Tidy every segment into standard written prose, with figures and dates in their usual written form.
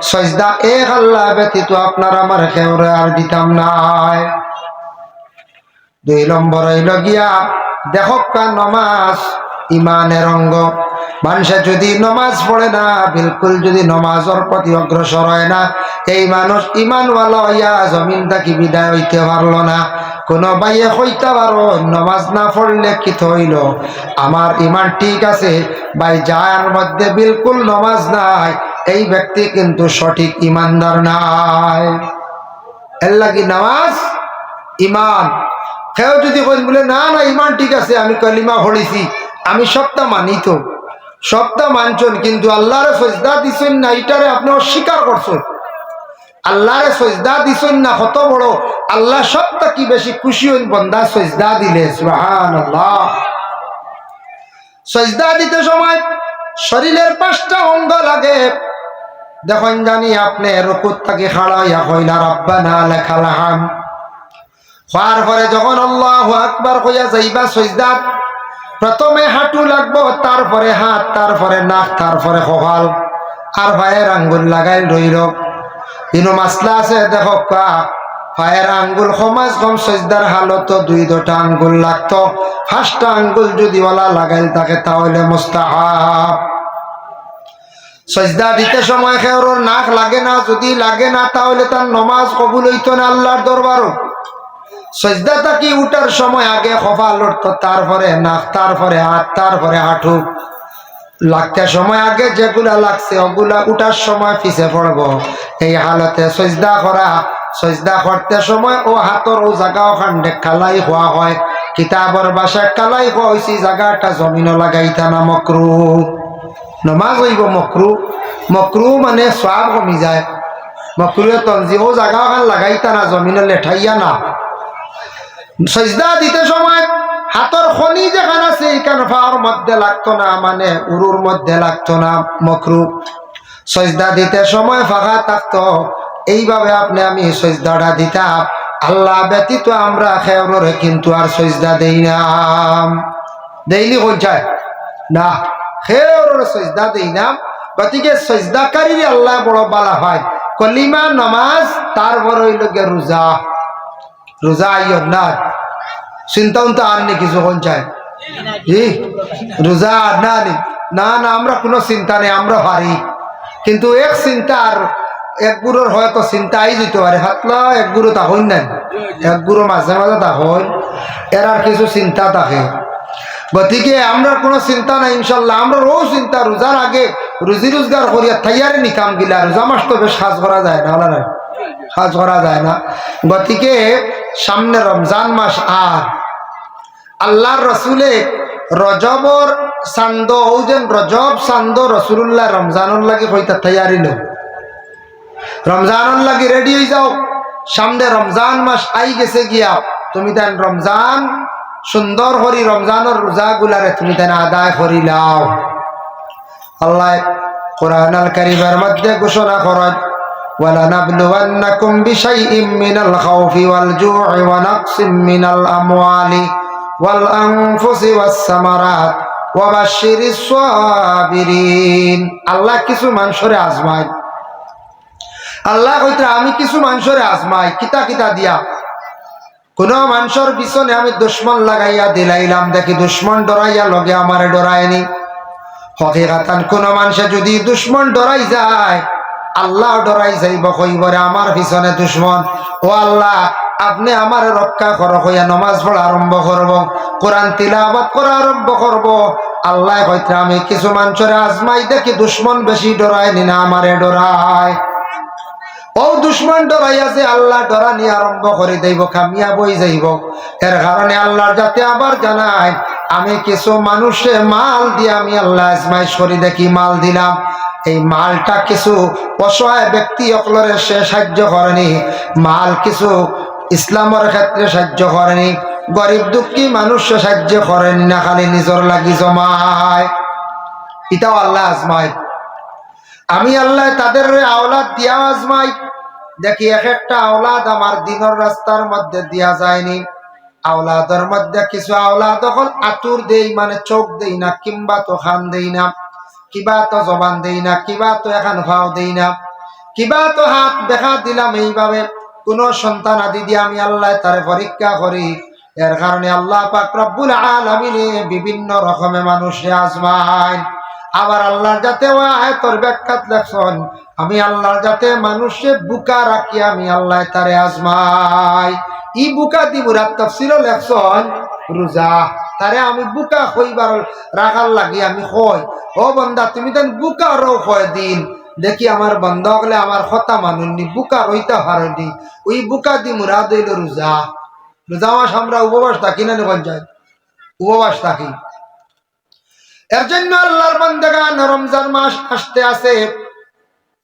সজদা এক আল্লাহ ব্যতীত আপনার আমার কেউরে আর দিতাম নাই। 2 নম্বর হইল গিয়া দেখো নমাজ ইমানের অঙ্গ। মানুষে যদি নমাজ পড়ে না, বিলকুল যদি নমাজের প্রতি অগ্রসর হয় না, এই মানুষ ইমানওয়ালা হইয়া জমিন থাকি বিদায় হইতে পারলো না। কোন ভাইয়ে হইতে পারো নমাজ না পড়লে কি হইল, আমার ইমান ঠিক আছে ভাই, যার মধ্যে বিলকুল নমাজ নাই এই ব্যক্তি কিন্তু সঠিক ইমানদার নাই। এর লাগি নামাজ ইমান। কেউ যদি বলে না না ইমান ঠিক আছে, আমি কলিমা পড়েছি, আমি সবটা মানি, তো সবটা মানছেন কিন্তু আল্লাহরে সজদা দিছেন না, এটারে আপনি অস্বীকার করছেন। আল্লাহরে সজদা দিছেন না, কত বড় আল্লাহ সবটা কি বেশি খুশি হইন বন্দা সজদা দিলে। সুবহানাল্লাহ। সজদা দিতে সময় শরীরের 5টা অঙ্গ লাগে। দেখুন জানি আপনি রুকুত থেকে খাড়া হইয়া কইলা রব্বানা লাকাল হামদ, হওয়ার পরে যখন আল্লাহু আকবার কইয়া যাইবা সজদাত, প্রথমে হাঁটু লাগবো, তারপরে হাত, তারপরে নাক, তারপরে কপাল, আর পায়ের আঙ্গুল লাগাই রইল। কিন্তু মাসলা আছে দেখো, পায়ের আঙ্গুল সমাজ কম সজদার হালত 2টা আঙ্গুল লাগতো, 5টা আঙ্গুল যদি ওলা লাগাইল থাকে তাহলে মুস্তাহাব। সজদা দিতে সময় কেউর নাক লাগে না, যদি লাগে না তাহলে তার নমাজ কবুল হইতো না আল্লাহর দরবারও। সজদা থাকি উঠার সময় আগে কপাল উঠতো, তারপরে নাক, তারপরে হাত, তারপরে হাঁটু। লাগতে সময় আগে যেগুলা লাগছে ওগুলা উঠার সময় পিছে পড়ব। এই হালতে সজদা করা, সজদা করতে সময় ও হাতর ও জায়গা ওখানে কালাই হওয়া হয়। কিতাবর ভাষায় কালাই হওয়া হয়েছে জায়গাটা জমিন লাগাইতা না মকরুহ। নমাজ হইব মকরুহ। মকরুহ মানে সওয়াব কমি যায়। মকরুহে তনজি ও জায়গা ওখানে লাগাইতা না, জমিন লেঠাইয়া না। সজদা দিতে সময় হাতর খনি যেখানে আছে এইখানে পাওয়ার মধ্যে লাগতো না, মানে উরুর মধ্যে লাগতো না, মকরুহ। সজদা দিতে সময় ফাঁকা থাকতো। এইভাবে আপনি আমি সজদাটা দিতাম। আল্লাহ ব্যতীত আমরা খেয়রে কিন্তু আর সজদা দেই না। দেইলি কোন যায় না, খেয়রে সজদা দেই না। গতিকে সজদাকারী আল্লাহ বড় বালা হয়। কলিমা, নামাজ, তারপর হইল গিয়ে রোজা। রোজা আইয় না চিন্তাও তো আর নি কিছু কোন চায় রোজা আর না না না, আমরা কোনো চিন্তা নেই, আমরা পারি। কিন্তু এক চিন্তা আর এক গুরুর হয়তো চিন্তা আই যেতে পারে, হাতলা এক গুরু তা হইন নাই, এক গুরু মাঝে মাঝে তা হইন, এর আর কিছু চিন্তা থাকে। গতিকে আমরা কোনো চিন্তা নাই ইনশাল্লাহ। আমরা রোজ চিন্তা রোজার আগে রুজি রোজগার করিয়া থাইয়ারে নিকাম গিলা। রোজা মাস তো বেশ সাজ করা যায় না, না সাজ করা যায় না। গতিকে সামনে রমজান মাস, আর আল্লাহর রসুলে রজবর চান্দ যেন রজব চান্দ রসুল্লাহ রমজানর লাগি হইতা তৈয়ারি লো, রমজানর লাগি রেডি হয়ে যাও। সামনে রমজান মাস আই গেছে গিয়া, তুমি তেন রমজান সুন্দর করি রমজানের রোজা গুলারে তুমি তেন আদায় করি লাও। আল্লাহ কোরআন আল কারীমের মধ্যে ঘোষণা করেন, وَلَنَبْلُوَنَّكُمْ بِشَيْءٍ مِّنَ الْخَوْفِ وَالْجُوعِ وَنَقْصٍ مِّنَ الْأَمْوَالِ وَالْأَنفُسِ وَالثَّمَرَاتِ وَبَشِّرِ الصَّابِرِينَ। আল্লাহ কিছু মানুষরে আজমায়। আল্লাহ কইতে আমি কিছু মানুষরে আজমাই। কিতা কিতা দিয়া? কোন মানুষের পিছনে আমি দুশ্মন লাগাইয়া দিলাইলাম, দেখি দুশ্মন ডরাইয়া লগে আমারে ডরায়নি। হকিকাতান কোন মানুষে যদি দুশ্মন ডরাই যায়, আল্লাহ ডরাই যাইব, কইবরে আমার পিছনে দুশ্মন, ও আল্লাহ আপনি আমার রক্ষা করো, হইয়া নমাজ পড়া আরম্ভ করব, কোরআন তিলাওয়াত করা আরম্ভ করব। আল্লাহ কইতে আমি কিছু মানুষের আজমাই, দেখি দুশ্মন বেশি ডরায় না আমারে ডরায়। ও দুশ্মন ডরাই আছে, আল্লাহ ডরানি আরম্ভ করে দেব, কামিয়া বই যাইব। এর কারণে আল্লাহর যাতে আবার জানায়, আমি কিছু মানুষে মাল দিয়ে আমি আল্লাহ আজমাইশ করি, দেখি মাল দিলাম, এই মালটা কিছু অসহায় ব্যক্তি অকলরে সে সাহায্য করেনি, মাল কিছু ইসলামের ক্ষেত্রে সাহায্য করেনি, গরিব দুঃখী মানুষ সাহায্য করেনি, না খালি নিজর লাগি জমায়। এটাও আল্লাহ আজমায়। আমি আল্লাহ তাদের আওলাদ দিয়া আজমাই, দেখি এক একটা আওলাদ আমার দিনের রাস্তার মধ্যে দিয়া যায়নি। আওলাদের মধ্যে কিছু আওলাদ হল আতুর দেই, মানে চোখ দেই না, কিংবা তো খান দেই না, কিবা তো জবান দেই না, কিবা তো এখন ভাও দেই না। কিবা তো হাত দেখা দিলাম এইভাবে কোন সন্তান আদি দিয়ে আমি আল্লাহ তারে পরীক্ষা করি। এর কারণে আল্লাহ পাক রব্বুল আলামিনে বিভিন্ন রকমে মানুষে আজমায়। আবার আল্লাহর যাতে আয়াতের ব্যাখ্যাত লেখছেন, আমি আল্লাহর যাতে মানুষে বুকা রাখি আমি আল্লাহ তারে আজমাই। ই বুকা দি মুরাদ তাফসীরও লেখছেন রোজা, তারে আমি বুকা হইবার রাখার লাগি আমি কই, ও বান্দা তুমি দেন বুকা রও কয় দিন দেখি আমার বন্ধ হলে আমার কথা মানুননি, বুকা রইতে পারেনি। ওই বুকা দি মুরাদ হইল রোজা। রোজা মাস আমরা উপবাস থাকি না পঞ্চায়েত, উপবাস থাকি। এর জন্য আল্লাহর বান্দাগান রমজান মাস আসতে আছে,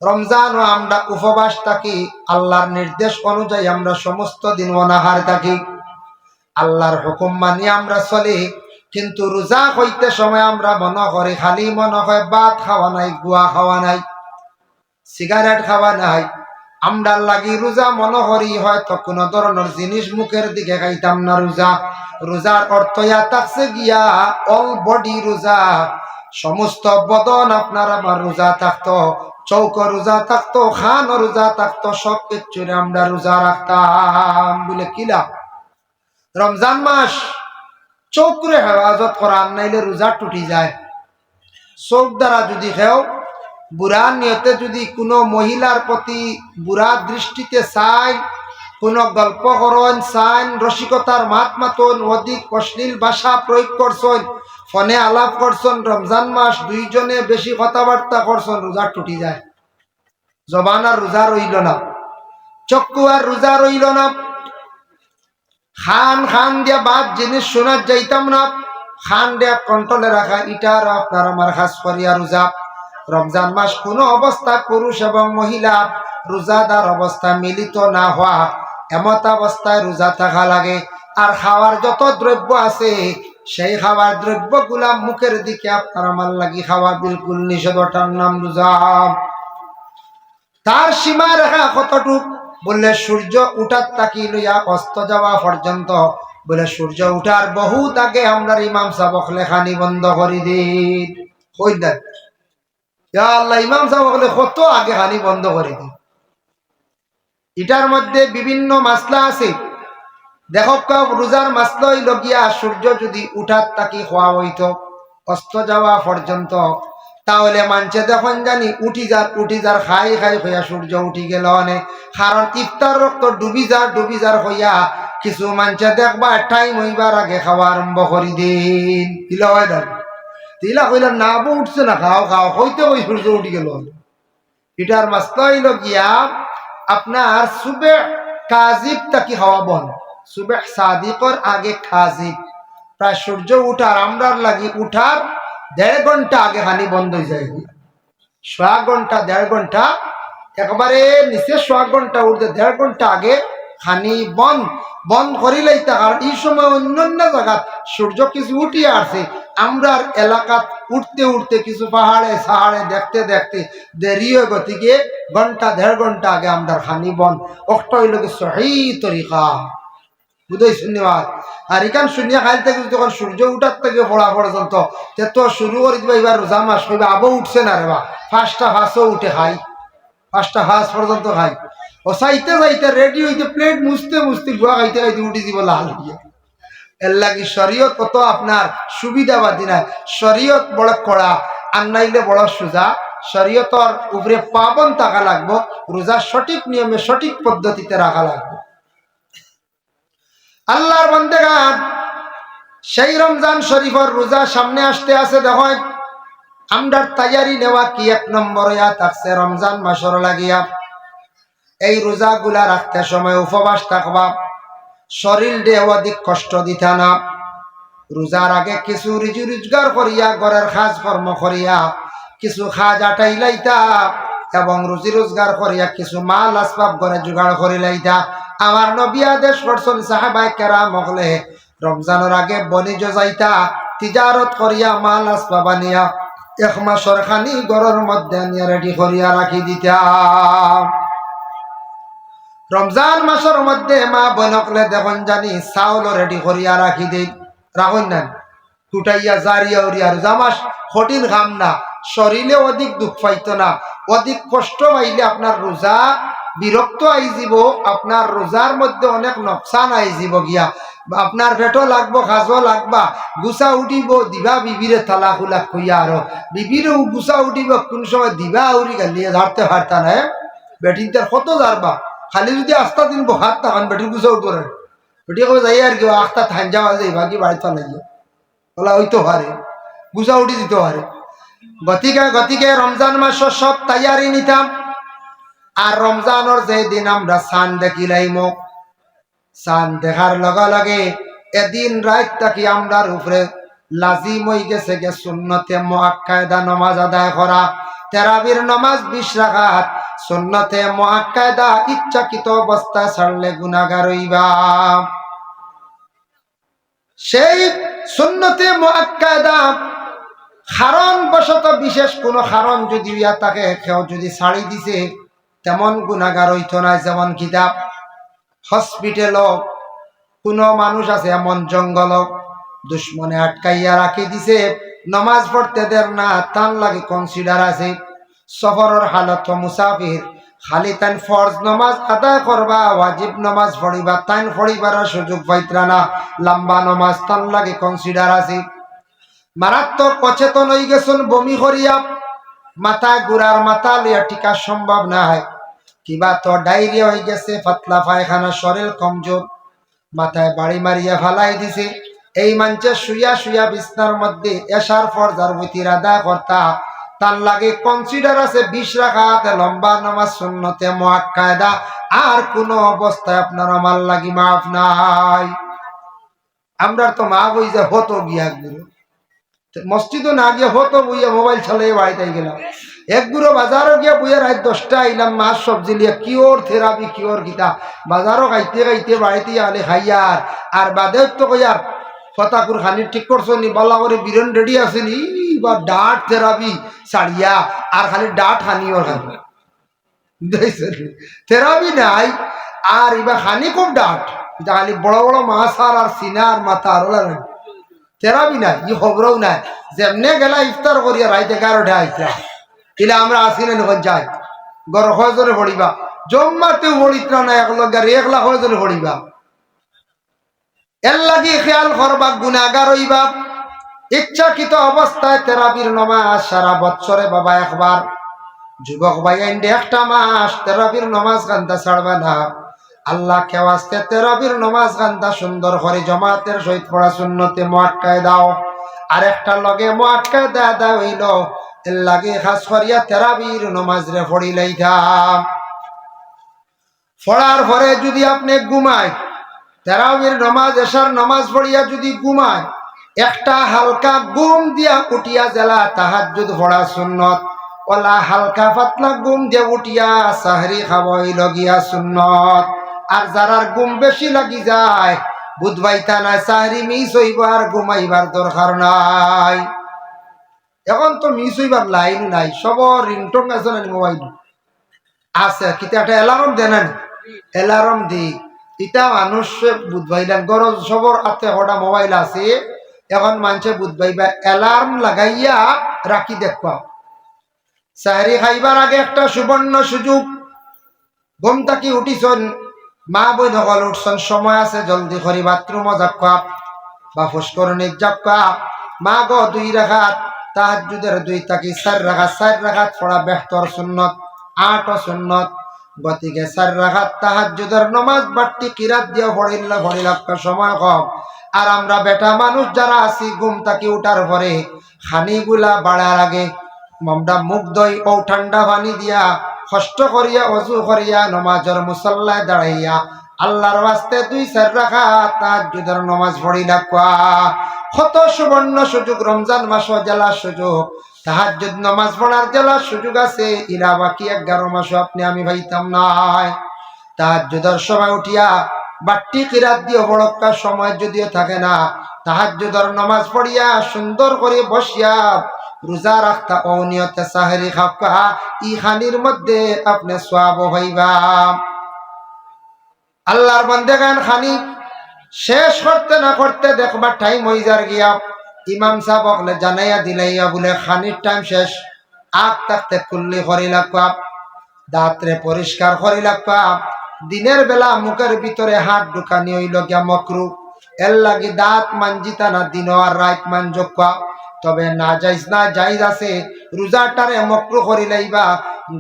রমজান ও আমরা উপবাস থাকি। আল্লাহর নির্দেশ অনুযায়ী আমরা সমস্ত দিন অনাহার থাকি, আল্লাহর হুকুম মানি আমরা চলি। কিন্তু রোজা হইতে সময় আমরা মনে করি, খালি মনে হয় ভাত খাওয়া নাই, গুয়া খাওয়া নাই, সিগারেট খাওয়া নাই। আমরা লাগি রোজা মনে করি হয়তো কোনো ধরনের জিনিস মুখের দিকে খাইতাম না। রোজা, রোজার অর্থ ইয়া থাকছে গিয়া অল বডি রোজা, সমস্ত বদন আপনার আমার রোজা থাকতো, চৌক রোজা থাকতো, খান রোজা থাকতো, সব কিছু আমরা রোজা রাখতাম। বলে কিলা রমজান মাস চৌকরে হেফাজত করা, নাইলে রোজা টুটি যায়। চৌক দ্বারা যদি খেও বুড়া নিয়তে যদি কোনো মহিলার প্রতি বুড়া দৃষ্টিতে চাই, কোনো গল্প করেন চাইন, রসিকতার মাত মাতন, অধিক অশ্লীল ভাষা প্রয়োগ করছেন, ফোনে আলাপ করছেন, রমজান মাস দুইজনে বেশি কথাবার্তা করছেন, রোজা টুটি যায়। জবান আর রোজা রইল না, চক্ষু আর রোজা রইল না, খান খান দিয়া বাদ জিনিস শোনার যাইতাম না, খান দিয়া কন্ট্রোলে রাখা, ইটার আপনার আমার খাস করিয়া রোজা। রমজান মাস কোনো অবস্থায় পুরুষ এবং মহিলা রোজাদার অবস্থা মিলিত না হওয়া, এমত অবস্থায় রোজা থাকা লাগে। আর খাওয়ার যত দ্রব্য আছে সেই খাওয়ার দ্রব্যগুলা মুখের দিকে আপনার আমার লাগি খাওয়া বিলকুল নিষেধ, ওটার নাম রোজা। তার সীমা রেখা কতটুক বললে সূর্য উঠার তাকি লইয়া অস্ত যাওয়া পর্যন্ত। বলে সূর্য উঠার বহুত আগে আমরা ইমাম সাহেব লেখানি বন্ধ করে দিন, কই দেন আল্লাহ ইমাম সাহেব কত আগে খানি বন্ধ করে দিন। এটার মধ্যে বিভিন্ন মাসলা আছে। দেখো রোজার মাসলা হইল গিয়া সূর্য যদি উঠার তাকি খোয়া হইতো অস্ত যাওয়া পর্যন্ত, তাহলে মানছে দেখুন জানি উঠি যার খাই খাই হইয়া সূর্য উঠি গেল অনেক। কারণ ইফতার রক্ত ডুবি যার হইয়া কিছু মানছে দেখবা টাইম হইবার আগে খাওয়া আরম্ভ করি দিন। ইলা হয় না, তিলা কইলা না বউ উঠছে না, খাও খাও হইতে ওই সূর্য উঠি গেল। এটার মাসলা হইল গিয়া আপনার সুবে কাজিব তাকি খাওয়া বন, সুবে সাদিকর আগে কাজিব, প্রায় সূর্য উঠার আমরার লাগি উঠার 1.5 ঘন্টা আগে খানি বন্ধ হয়ে যায়। 1.5 ঘন্টা 1.5 ঘন্টা একবারে নিচে 1.5 ঘন্টা উঠতে 1.5 ঘন্টা আগে খানি বন্ধ করিলেই। কারণ এই সময় অন্যান্য জায়গাত সূর্য কিছু উঠিয়ে আসছে, আমরা এলাকাত উঠতে উঠতে কিছু পাহাড়ে সাহাড়ে দেখতে দেখতে দেরি হয়ে গতিকে 1.5 ঘন্টা আগে আমরা খানি বন্ধ। অষ্ট হইল কি সহি তরিকা বুঝাই শূন্যবাদ। আর এখান শূন্য খাইল থেকে যখন সূর্য উঠার থেকে পড়া পর্যন্ত তো শুরু করে দিবা। এবার রোজা মাস কইবা আবো উঠছে না রে বা, 5টা ফাঁসও উঠে খাই, 5টা ফাঁস পর্যন্ত খাই। ও চাইতে চাইতে রেডি হইতে প্লেট মুছতে মুছতে গুয়া খাইতে খাইতে উঠি দিব লাল হইয়া। এর লাগি শরীয়ত কত আপনার সুবিধাবাদী না, শরীয়ত বড় কড়া আর নাইলে বড় সোজা। শরীয়তর উপরে পাবন থাকা লাগবো, রোজা সঠিক নিয়মে সঠিক পদ্ধতিতে রাখা লাগবে। আল্লাহর বান্দাগান সেই রমজান শরীফের রোজা সামনে আসতে আছে। দেখো আমরার তৈয়ারি নেওয়া কি 1 নম্বর ইয়া থাকছে রমজান মাসের লাগিয়া। এই রোজা গুলা রাখতে সময় উপবাস থাকবা, শরীর দেহ অধিক কষ্ট দিতা না। রোজার আগে কিছু রিজু রোজগার করিয়া ঘরের কাজ কর্ম করিয়া কিছু খাজ আটাই লাইতা এবং রুজি রোজগার করিয়া কিছু মাল আসবাব ঘরে জোগাড় করি লাইতা। আমার নবী আদেশ করছেন সাহাবায়ে কেরাম হলে রমজানের আগে বনিজ যাইতা, তিজারত করিয়া মাল আসবাব আনিয়া 1 মাসের খানি ঘরের মধ্যে আনিয়া রেডি করিয়া রাখি দিতা। রমজান মাসের মধ্যে মা বোনকলে দেখুন জানি চাউল রেডি করিয়া রাখি দেই, রাখুন না ফুটাইয়া জারিয়া উড়িয়া। রোজা মাস কঠিন খাম না, শরীরে অধিক দুঃখ পাইত না, অধিক কষ্ট পাইলে আপনার রোজা বিরক্ত আই যাব, আপনার রোজার মধ্যে অনেক নকশান আই যাব গিয়া, আপনার পেটও লাগবো, খাজও লাগবা, গুছা উঠিব, দিবা বিবিরে তালা খুলা খুইয়া, আরো বিবিরও গুছা উঠিব, কোন সময় দিবা উড়ি গালিয়ে ঝাড়তে পারতা না। বেটির তার কত ঝাড়বা, খালি যদি আস্তা দিন হাত তখন বেটির গুছা উঠবো না, বেটি কবে যাই আর কি আস্তা থান যাওয়া যাই বাকি বাড়িতে লাগিয়ে বলা হইতে পারে, গুছা উঠি দিতে পারে। গতিকে রমজান মাস সব তৈয়ারি নিতাম। আর রমজানের যে দিন আমরা চাঁদ দেখিলাইম, চাঁদ দেখার লগে লগে এদিন রাত থাকি আমরার উপরে লাজিম হয়ে গেছে গে সুন্নতে মুআক্কাদা নামাজ আদায় করা। তারাবির নামাজ 20 রাকাত, সুন্নতে মুআক্কাদা ইচ্ছাকৃত অবস্থা ছাড়লে গুনাহগার হইবা। সেই সুন্নতে মুআক্কাদা কারণ বশত বিশেষ কোনো কারণ যদি ইয়া তাকে কেউ যদি ছাড়ি দিছে তেমন গুনাহগার হইতো না। যেমন কিতাব হসপিটাল, কোনো মানুষ আছে এমন জঙ্গল দুশ্মনে আটকাইয়া রাখি দিছে, নমাজ পড়তে দের না, তান লাগে কনসিডার আছে। সফরের হালত মুসাফির খালি তান ফরজ নমাজ আদায় করবা, ওয়াজিব নমাজ পড়িবা, তান পড়িবার সুযোগ পাইতরা না, লম্বা নমাজ তান লাগে কনসিডার আছে। মারাত্মক অচেতন হয়ে গেছেন, বমি করিয়া মাথায় গুড়ার মাথা লিয়া টিকা সম্ভব না হয়, কিবা তো ডায়রিয়া হয়ে গেছে, পাতলা পায়খানা, শরীর কমজোর, মাথায় বাড়ি মারিয়া ফালাই দিছে। এই মঞ্চে শুইয়া শুইয়া বিছনার মধ্যে এশার ফরজার বিতির আদায় করতা, তার লাগে কনসিডার আছে 20 রাকাত লম্বা নামাজ সুন্নতে মুআক্কাদা, আর কোন অবস্থায় আপনার আমার লাগি মাফ নাই। আমরা তো মাফ হই যে হতো গিয়া গুরু মসজিদও না গিয়া হতো বইয়া মোবাইল চালিয়ে বাড়িতে গেলাম, এক গুঁড়ো বাজারও গিয়া বইয়া রাত 10টা আইলাম, মাছ সবজি লিয়া কিওর থেরাপি কিওর গীতা বাজারও খাইতে খাইতে বাড়িতে আলে খাইয়ার। আর বাদে তো কইয়ার ফতাকুর খানি ঠিক করছো নি, বলা করে বিরন রেডি আছে নি বা ডাট থেরাপি ছাড়িয়া আর খালি ডাট খানিও খানি থেরাপি নাই। আর এবার খানি খুব ডাট, খালি বড় বড় মাছ আর সিনা আর মাথা আর ওলা থেরাপি নাই, ই খবরও নাই। যেমনে গেলা ইফতার করিয়া রাইতে 11টা আইসা ইলে আমরা আসি না নখন যাই গর হজরে পড়িবা, জম্মাতেও পড়িত্রা না একলা হজরে পড়িবা। এর লাগি খেয়াল করবা, গুনাহগার হইবা। ইচ্ছাকৃত অবস্থায় তেরাবির নামাজ সারা বছরে বাবা একবার, যুবক ভাই আইন্ডে একটা মাস তেরাবির নামাজ গান্ধা ছাড়বা না। আল্লাহ কেউ আসতে তেরাবির নামাজ গান্ধা সুন্দর করে জমাতের সহিত পড়া সুন্নতে মুআক্কাদা, আর একটা লগে মুআক্কাদা দা হইল এর লাগে খাস করিয়া তেরাবির নামাজ রে পড়িলাই থাম। পড়ার পরে যদি আপনি ঘুমায়, তেরাবির নামাজ এশার নামাজ পড়িয়া যদি ঘুমায়, একটা হালকা ঘুম দিয়া উঠিয়া জেলা তাহাজ্জুদ পড়া সুন্নত, ওলা হালকা পাতলা ঘুম দিয়ে উঠিয়া সাহরি খাওয়াই লগিয়া সুন্নত। আর যারার ঘুম বেশি লাগি যায় বুধবাইতা নাই, সাহরি মিস হইব আর ঘুমাইবার দরকার নাই। এখন তো মিস হইবার লাইন নাই, সবর রিংটোন আছে না মোবাইল আছে, কিন্তু একটা অ্যালার্ম দেন, অ্যালার্ম দি ইটা মানুষ বুধবাইলাম গরজ সবর হাতে হটা মোবাইল আছে। এখন মানুষে বুধবাইবা অ্যালার্ম লাগাইয়া রাখি দেখবা। সাহরি খাইবার আগে একটা সুবর্ণ সুযোগ, ঘুম থাকি উঠিছন, মা বই নকল উঠছন, সময় আছে জলদি করি বাথরুমও যাক্কা বা ফুসকরণে যাক্কা। মা গো 2 রাকাত তাহাজ্জুদের 2 থাকি 4 রাকাত, 4 রাকাত পড়া বেহতর সুন্নত, 8 সুন্নত। গতিকে 4 রাকাত তাহাজ্জুদের নামাজ বাড়তি কিরাত দিয়া পড়িলা সময় কম। আর আমরা বেটা মানুষ যারা আছি ঘুম থাকি উঠার পরে খানিগুলা বাড়ার আগে আমরা মুখ দই ও ঠান্ডা পানি দিয়া কষ্ট করিয়া অজু করিয়া নমাজের মুসল্লায় দাঁড়াইয়া আল্লাহর ওয়াস্তে 2-4 রাকাত তাহাজ্জুদের নামাজ পড়িলা। কত সুবর্ণ সুযোগ, রমজান মাস জেলার সুযোগ, তাহাজ্জুদ নামাজ পড়ার জেলার সুযোগ আছে। ইরা বাকি 11 মাস আপনি আমি পাইতাম নাই। তাহাজ্জুদের সময় উঠিয়া বাট্টি কিরাত দিয়ে বড়কা সময় যদিও থাকে না, তাহাজ্জুদের নামাজ পড়িয়া সুন্দর করে বসিয়া রোজা রাখতা ও নিয়তে সাহরি খাওয়া, ইখানির মধ্যে আপনি সওয়াব হইবা। আল্লাহর বান্দাগান খানি শেষ করতে না করতে দেখবা টাইম হয়ে যার গিয়া, ইমাম সাহেব বলে জানাইয়া দিলাইয়া বলে খানির টাইম শেষ, আগ থাকতে কুল্লি করি লাগবা, দাঁতরে পরিষ্কার করি লাগবা। দিনের বেলা মুখের ভিতরে হাত ঢুকানি হইল গিয়া মকরু, এর লাগি দাঁত মানজিতা না দিন আর রাত মানজকা। তবে না যাইজ না যাইজ আছে, রোজাটারে মকরু করি লাইবা।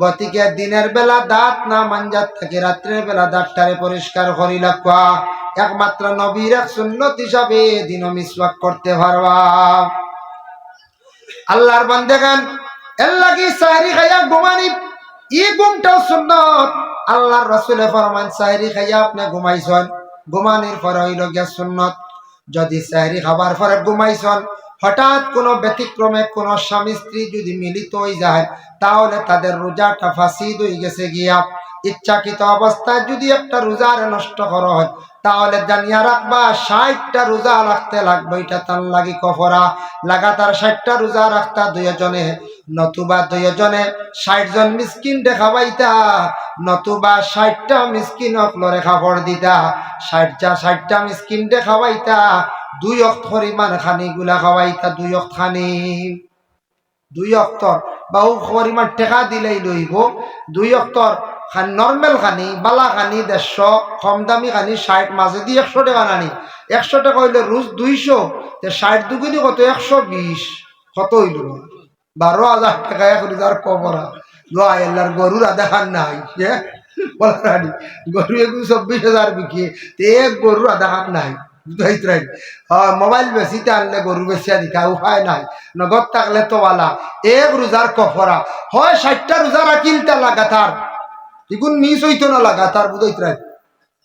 গতিকে দিনের বেলা দাঁত না মানজাত থাকে, রাত্রের বেলা দাঁতটারে পরিষ্কার করি লাগবা। একমাত্র নবীর এক সুন্নত হিসাবে দিন মিসওয়াক করতে পারবা। আল্লাহর বান্দাগান এর লাগি সাহরি খাইয়া ঘুমানি, ই ঘুমটাও সুন্নত। আল্লাহর রাসূলে ফরমান সাহরি খাইয়া আপনি ঘুমাইছেন, ঘুমানির পরে হইল গিয়া সুন্নত। যদি সাহরি খাবার পরে ঘুমাইছেন, হঠাৎ কোনো ব্যতিক্রমে কোনো স্বামী স্ত্রী যদি মিলিত হয়ে যায়, তাহলে তাদের রোজাটা ফাসিদ হয়ে গেছে গিয়া। ইচ্ছাকৃত অবস্থায় যদি একটা রোজার নষ্ট করা হয়, তাহলে জানিয়া রাখবা 60টা রোজা রাখতে লাগবে, এটা তার লাগি কফরা। লাগাতার 60টা রোজা রাখতা দুইজনে, নতুবা দুইজনে 60 জন মিসকিন দেখাবাইতা, নতুবা 60টা মিসকিন অকলরে খাবার দিতা। 60টা মিসকিন দেখাবাইতা, 2 ওয়াক্ত পরিমাণ খানি গুলা খাওয়াইতা, 2 ওয়াক্ত খানি, 2 ওয়াক্তর বাহু পরিমাণ টেকা দিলেই লইব। 2 ওয়াক্তর খান নর্মেল খানি, বালা খানি 150, কম দামি খানি 60, মাঝে দিয়ে 100 টাকা নানি। 100 টাকা হইলে রোজ 200, 60 দুগুনি কত 120, কত হইল 12,000 টাকা এক রোজার কবরা। আল্লাহর গরুর আধা খান নাই বলা রানি, গরু এগুলো 24,000 বিকিয়ে, এক গরুর আধা খান নাই। মোবাইল বেশিতে আনলে গরু বেশিয়া দিকা উপায় নাই, নগদ থাকলে তো বালা। এক রোজার কফরা হয় 60টা রোজা রাখিলতা লাগাতার, এগুন মিস হইতো না লাগাতার, বুঝাইতে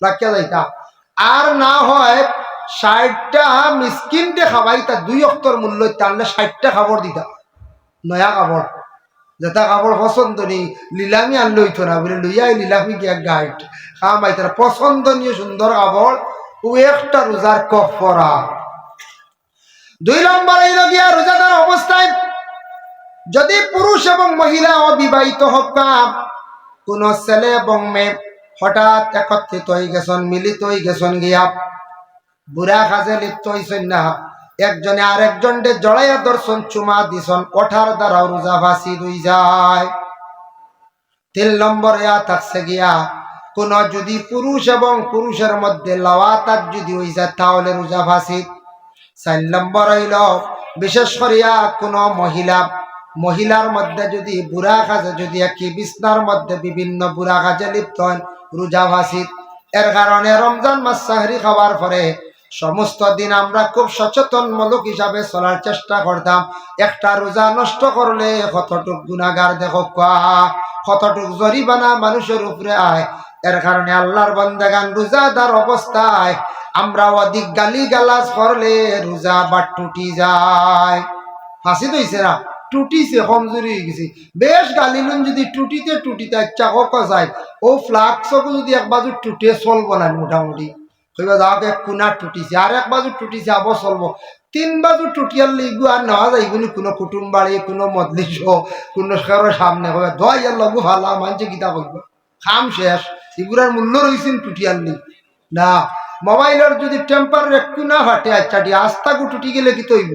রাখিয়া যাইতা। আর না হয় 60টা মিসকিনটে খাবাইতা, 2 ওয়াক্তর মূল্য টানলে 60টা খাবার দিতা, নয়া কাপড় যেটা কাপড় পছন্দনীয় লিলামি আনলে হইতো না, বলে লইয়াই লিলামি গিয়া গাইড খামাইতা পছন্দনীয় সুন্দর কাপড়, ও একটা রোজার কফরা। 2 নম্বর হইল গিয়া রোজাদার অবস্থায় যদি পুরুষ এবং মহিলা অবিবাহিত হোক, কোন ছেলে এবং মেয়ে হঠাৎ একত্রিত হয়ে গেছেন, মিলিত হয়ে গেছেন গিয়া বুড়া কাজে লিপ্ত হয়েছেন না, একজনে আরেকজনকে জড়াইয়া দর্শন চুমা দিছন, ওঠার দ্বারা রোজা ফাঁসিদ হয়ে যায়। 3 নম্বরে থাকছে গিয়া কোন যদি পুরুষ এবং পুরুষের মধ্যে লাওয়াতাত যদি হয়ে যায়, তাহলে রোজা ফাঁসিদ। 4 নম্বর হইল বিশেষ করিয়া কোন মহিলার মধ্যে যদি বুড়া কাজে, যদি একই বিছনার মধ্যে বিভিন্ন বুড়া কাজে লিপ্ত হন, রোজা ফাঁসিদ। এর কারণে রমজান মাস সাহরি খাওয়ার পরে সমস্ত দিন আমরা খুব সচেতনমূলক হিসাবে চলার চেষ্টা করতাম। একটা রোজা নষ্ট করলে কতটুক গুনাহগার দেখো, কতটুক জরিমানা মানুষের উপরে আয়। এর কারণে আল্লাহর বান্দাগান রোজাদার অবস্থায় আমরা অধিক গালি গালাজ করলে রোজা বা টুটি যায়। ফাঁসি হইছে না, টুটিছে, কমজোরি হয়ে গেছে। বেশ গালিলুন যদি টুটিতে ইচ্ছা কক যায়, ও ফ্লাক্সকে যদি এক বাজু টুটে চলবো না, মোটামুটি কইবা যাও এক কোনা টুটিছে, আর এক বাজু টুটিছে আবো চলবো। 3 বাজু টুটিয়ার লিগু আর নেওয়া যাইবনি কোনো কুটুম বাড়ি, কোনো মজলিস, কোনো খেরোর সামনে কইবা দয়ার লগু ভালা মানছে গীতা কইবা খাম শেষ। এগুলার মূল্য রয়েছেন টুটিয়ার লিগ না। মোবাইলের যদি টেম্পার একটু না ফাটে, আচ্ছা আস্তা গু টুটি গেলে কি তৈব,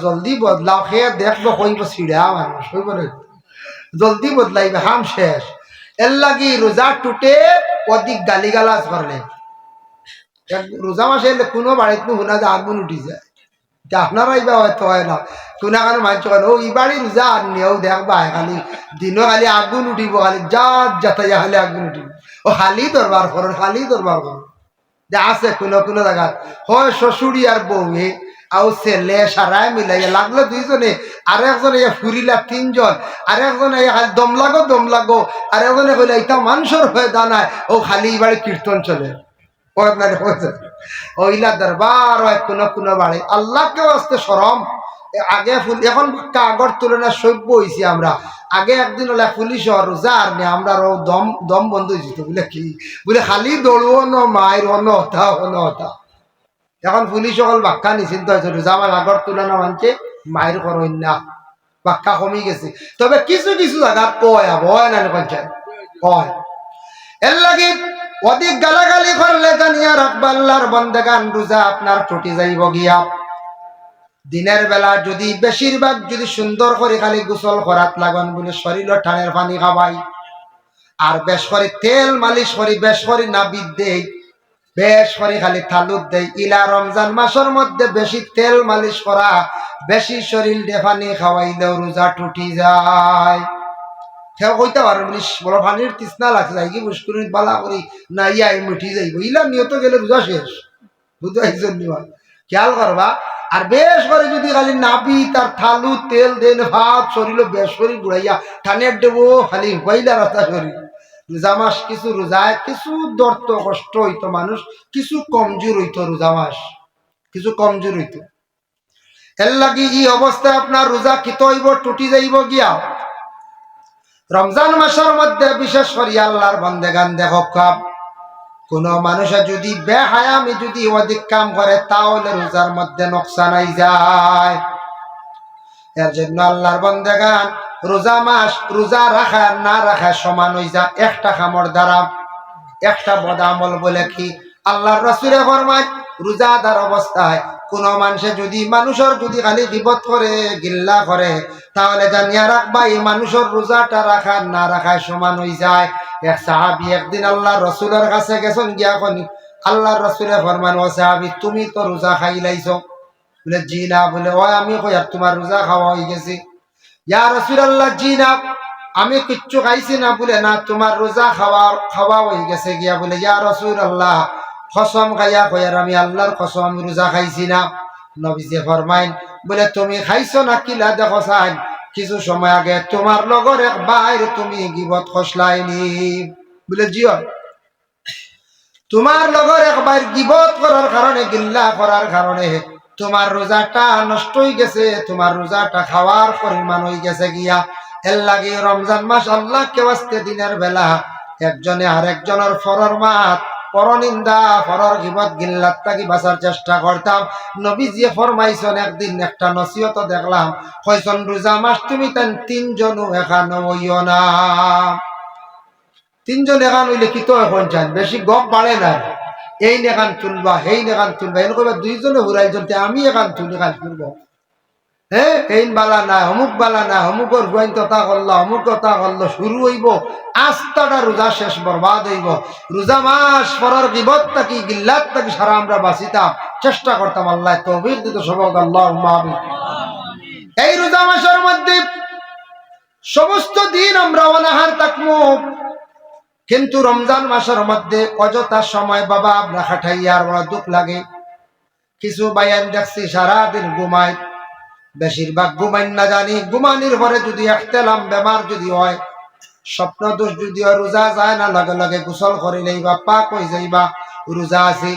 জলদি বদলাও, খেয়ে দেখবো কইব ছিড়া মানুষ, হইব না, জলদি বদলাইবে, হাম শেষ। এর লাগি রোজা টুটে অধিক গালিগালাজ করলে, রোজা মাসে এলে কোনো বাড়িতে শুনা যে আগুন উঠি যায়, আপনারাই বা হয়তো হয় না, কোনা কারণ মানছ ও ই বাড়ি রোজা আর নিয়েও দেখবা খালি দিনও খালি আগুন উঠিব, খালি যাতাইয়া খালি আগুন উঠিব, ও খালি দরবার করো, খালি দরবার করো। যে আছে কোনো জায়গা হয় শ্বশুরি আর বউয়ে আও ছেলে সারাই মিলাইয়া লাগলো 2 জনে, আর একজনে ফুরিলা 3 জন, আর একজনে দম লাগো, আর একজনে কইলা ইটা মানুষের হয়ে দানায়, ও খালি বাড়ি কীর্তন চলে, ওইলা দরবার হয় কোনো বাড়ি। আল্লাহকে আসতে সরম আগে ফুল, এখন আগর তুলনায় সভ্য হয়েছি আমরা। আগে একদিন হলে পুলিশ রোজা আর নে আমরা দম বন্ধ হয়ে যেত, বলে কি বলে খালি দৌড়ো ন মায়ের অন্য হতা। এখন পুলিশ সকল বাক্কা নিশ্চিন্ত হয়েছে, রোজা আমার আগর তুলনা মানছে মায়ের করইন না, বাক্কা কমে গেছে। তবে কিছু জায়গা ভয় না পঞ্চায়েত হয়। এর লাগে অধিক গালাগালি করলে জানিয়া রাখবা আল্লাহর বান্দাগান রোজা আপনার ছুটি যাইব গিয়া। দিনের বেলা যদি বেশিরভাগ যদি সুন্দর করে খালি গোসল করাত লাগন বলে শরীর ঠানের পানি খাওয়াই, আর বেশ করে তেল মালিশ করি, বেশ করে নাবিদ দেই, বেশ করে খালি থালুক দেয়। ইলা রমজান মাসের মধ্যে বেশি তেল মালিশ করা, বেশি শরীর পানি খাওয়াইলেও রোজা টুটি যায়। কেউ কইতে পারো বড় পানির তৃষ্ণা লাগছে যাই কি মুশকিল বালা করি না ইয়াই মিঠি যাইব, ইলা নিয়ত গেলে রোজা শেষ। বুঝতে পারছেন খেয়াল করবা। আর বেশ করে যদি খালি নাবি তার থালু তেল দেন ভাত শরীর বেশ করে বুড়াইয়া ঠানের দেবো খালি হইলা রাস্তা শরীর। রোজা মাস কিছু রোজায় কিছু দর্ত কষ্ট হইতো, মানুষ কিছু কমজোর হইতো, রোজা মাস কিছু কমজোর হইতো। এর লাগি এই অবস্থায় আপনার রোজা কিত হইব, টুটি যাইব গিয়া। রমজান মাসের মধ্যে বিশেষ করে আল্লাহর বান্দেগান দেখো, কোন মানুষে যদি বেহায়ামি যদি অধিক কাম করে তাহলে রোজার মধ্যে নোকসান যায়। এর জন্য আল্লাহর বান্দেগান রোজা মাস রোজা রাখা না রাখা সমান হয়ে যায় একটা খামর দ্বারা। একটা বদামল বলে কি আল্লাহর রাসূলে ফরমায়, রোজাদার অবস্থায় কোন মানুষে যদি মানুষের যদি খালি গীবত করে গিল্লা করে তাহলে জানিয়া রাখবা এই মানুষের রোজাটা রাখা না রাখায় সমান হয়ে যায়। এক সাহাবী একদিন আল্লাহর রাসূলের কাছে গেছেন, গিয়া কোন আল্লাহর রাসূলে ফরমান, ও সাহাবী তুমি তো রোজা খাইলাইছো? বলে জি না। বলে ও আমি কই আর তোমার রোজা খাওয়া হয়ে গেছে? ইয়া রাসূলুল্লাহ জি না আমি কিচ্ছু খাইছি না। বলে না তোমার রোজা খাওয়া হয়ে গেছে গিয়া। বলে ইয়া রাসূলুল্লাহ কসম খাইয়া কইয়ার আমি আল্লাহর কসম আমি রোজা খাইছি না। নবীজি ফরমাইন, বলে তুমি খাইছো না কিলা দেখো চাই, কিছু সময় আগে তোমার লগর এক বাইর তুমি গিবত খসলাইনি। বলে জিও, তোমার লগর এক বাইর গিবত করার কারণে গিল্লা করার কারণে তোমার রোজাটা নষ্ট হয়ে গেছে, তোমার রোজাটা খাওয়ার পরিমাণ হয়ে গেছে গিয়া। এর লাগে রমজান মাস আল্লাহ কেওয়াস্তে দিনের বেলা একজনে আরেকজনের ফরর মাত পরনিন্দা ফরর গিবত গিল্লাত থাকি বাঁচার চেষ্টা করতাম। নবীজি ফরমাইছেন, একদিন একটা নসিহত দেখলাম, কয়জন রোজা মাস তুমি তান তিনজন এখানে হইও না। তিনজন এখান হইলে কি তো এখন চান বেশি গপ বাড়ে না, এই নেখান তুলবা এই নেখান তুলবা এন কইবা দুইজনে হুরাই জনতে আমি এখান তুলি খাল তুলব। হ্যাঁ এই বালা না অমুক বালা না অমুকর গোয়েন কথা করলো অমুক কথা করলো, শুরু হইব আস্তাটা রোজা শেষ বরবাদ হইব। রোজা মাস পরার বিপদ থাকি গিল্লাত থাকি সারা আমরা বাঁচিতাম, চেষ্টা করতাম। আল্লাহ তৌফিক দিত সবক, আল্লাহুম্মা আমিন। এই রোজা মাসের মধ্যে সমস্ত দিন আমরা অনাহার থাকবো, কিন্তু রমজান মাসের মধ্যে অযথা সময় বাবা আমরা খাটাইয়ার বড় দুঃখ লাগে। কিছু বায়ান দেখছি সারাদিন ঘুমায়, বেশিরভাগ ঘুমাই না জানি, ঘুমানির পরে যদি একতেলাম বেমার যদি হয়, স্বপ্ন দোষ যদি হয়, রোজা যায় না, লগে লগে গোসল করিলেই বা পাক হয়ে যাইবা রোজা আছে।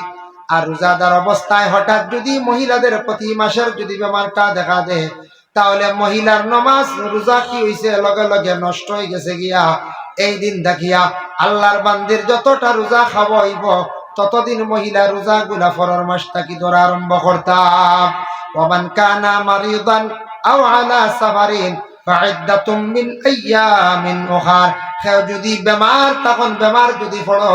আর রোজাদার অবস্থায় হঠাৎ যদি মহিলাদের প্রতি মাসের যদি বেমারটা দেখা দেয় তাহলে মহিলার নমাজ রোজা কি হয়েছে লগে লগে নষ্ট হয়ে গেছে গিয়া। এই দিন দেখিয়া আল্লাহর বান্দির যতটা রোজা খাওয়াইব ততদিন মহিলা রোজা গুলা ফরর মাস থাকি ধরা আরম্ভ করতাম। ওমান কানা মারিদান আও আলা সাফারিন ফাইদ্দাতুম মিন আইয়ামিন উখার। কেউ যদি বেমার তখন বেমার যদি পড়ো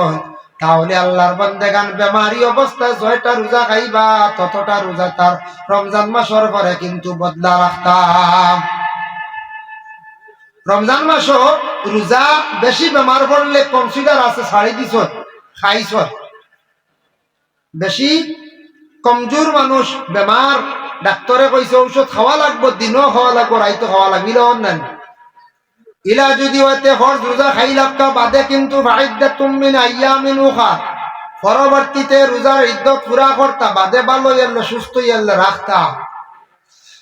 তাহলে আল্লাহর বান্দেগান বেমারি অবস্থায় জয়টা রোজা খাইবা ততটা রোজা তার রমজান মাসের পরে কিন্তু বদলা রাখতাম। রমজান মাসও রোজা বেশি বেমার পড়লে কনসিডার আছে ছাড়ি দিছ খাইছ। বেশি কমজোর মানুষ বেমার ডাক্তারে কইছে ঔষধ খাওয়া লাগবো, দিনও খাওয়া লাগবো রাইতো খাওয়া লাগবিল না। ইলা যদি হইতে ফরজ রোজা খাই লাভকা বাদে কিন্তু ফাইদ্দাতুম মিন আইয়ামিন উখার, পরবর্তীতে রোজার ইদ্দত পুরা করতা বাদে ভালো ইয়াল্লা সুস্থ ইয়াল্লা রাখতা।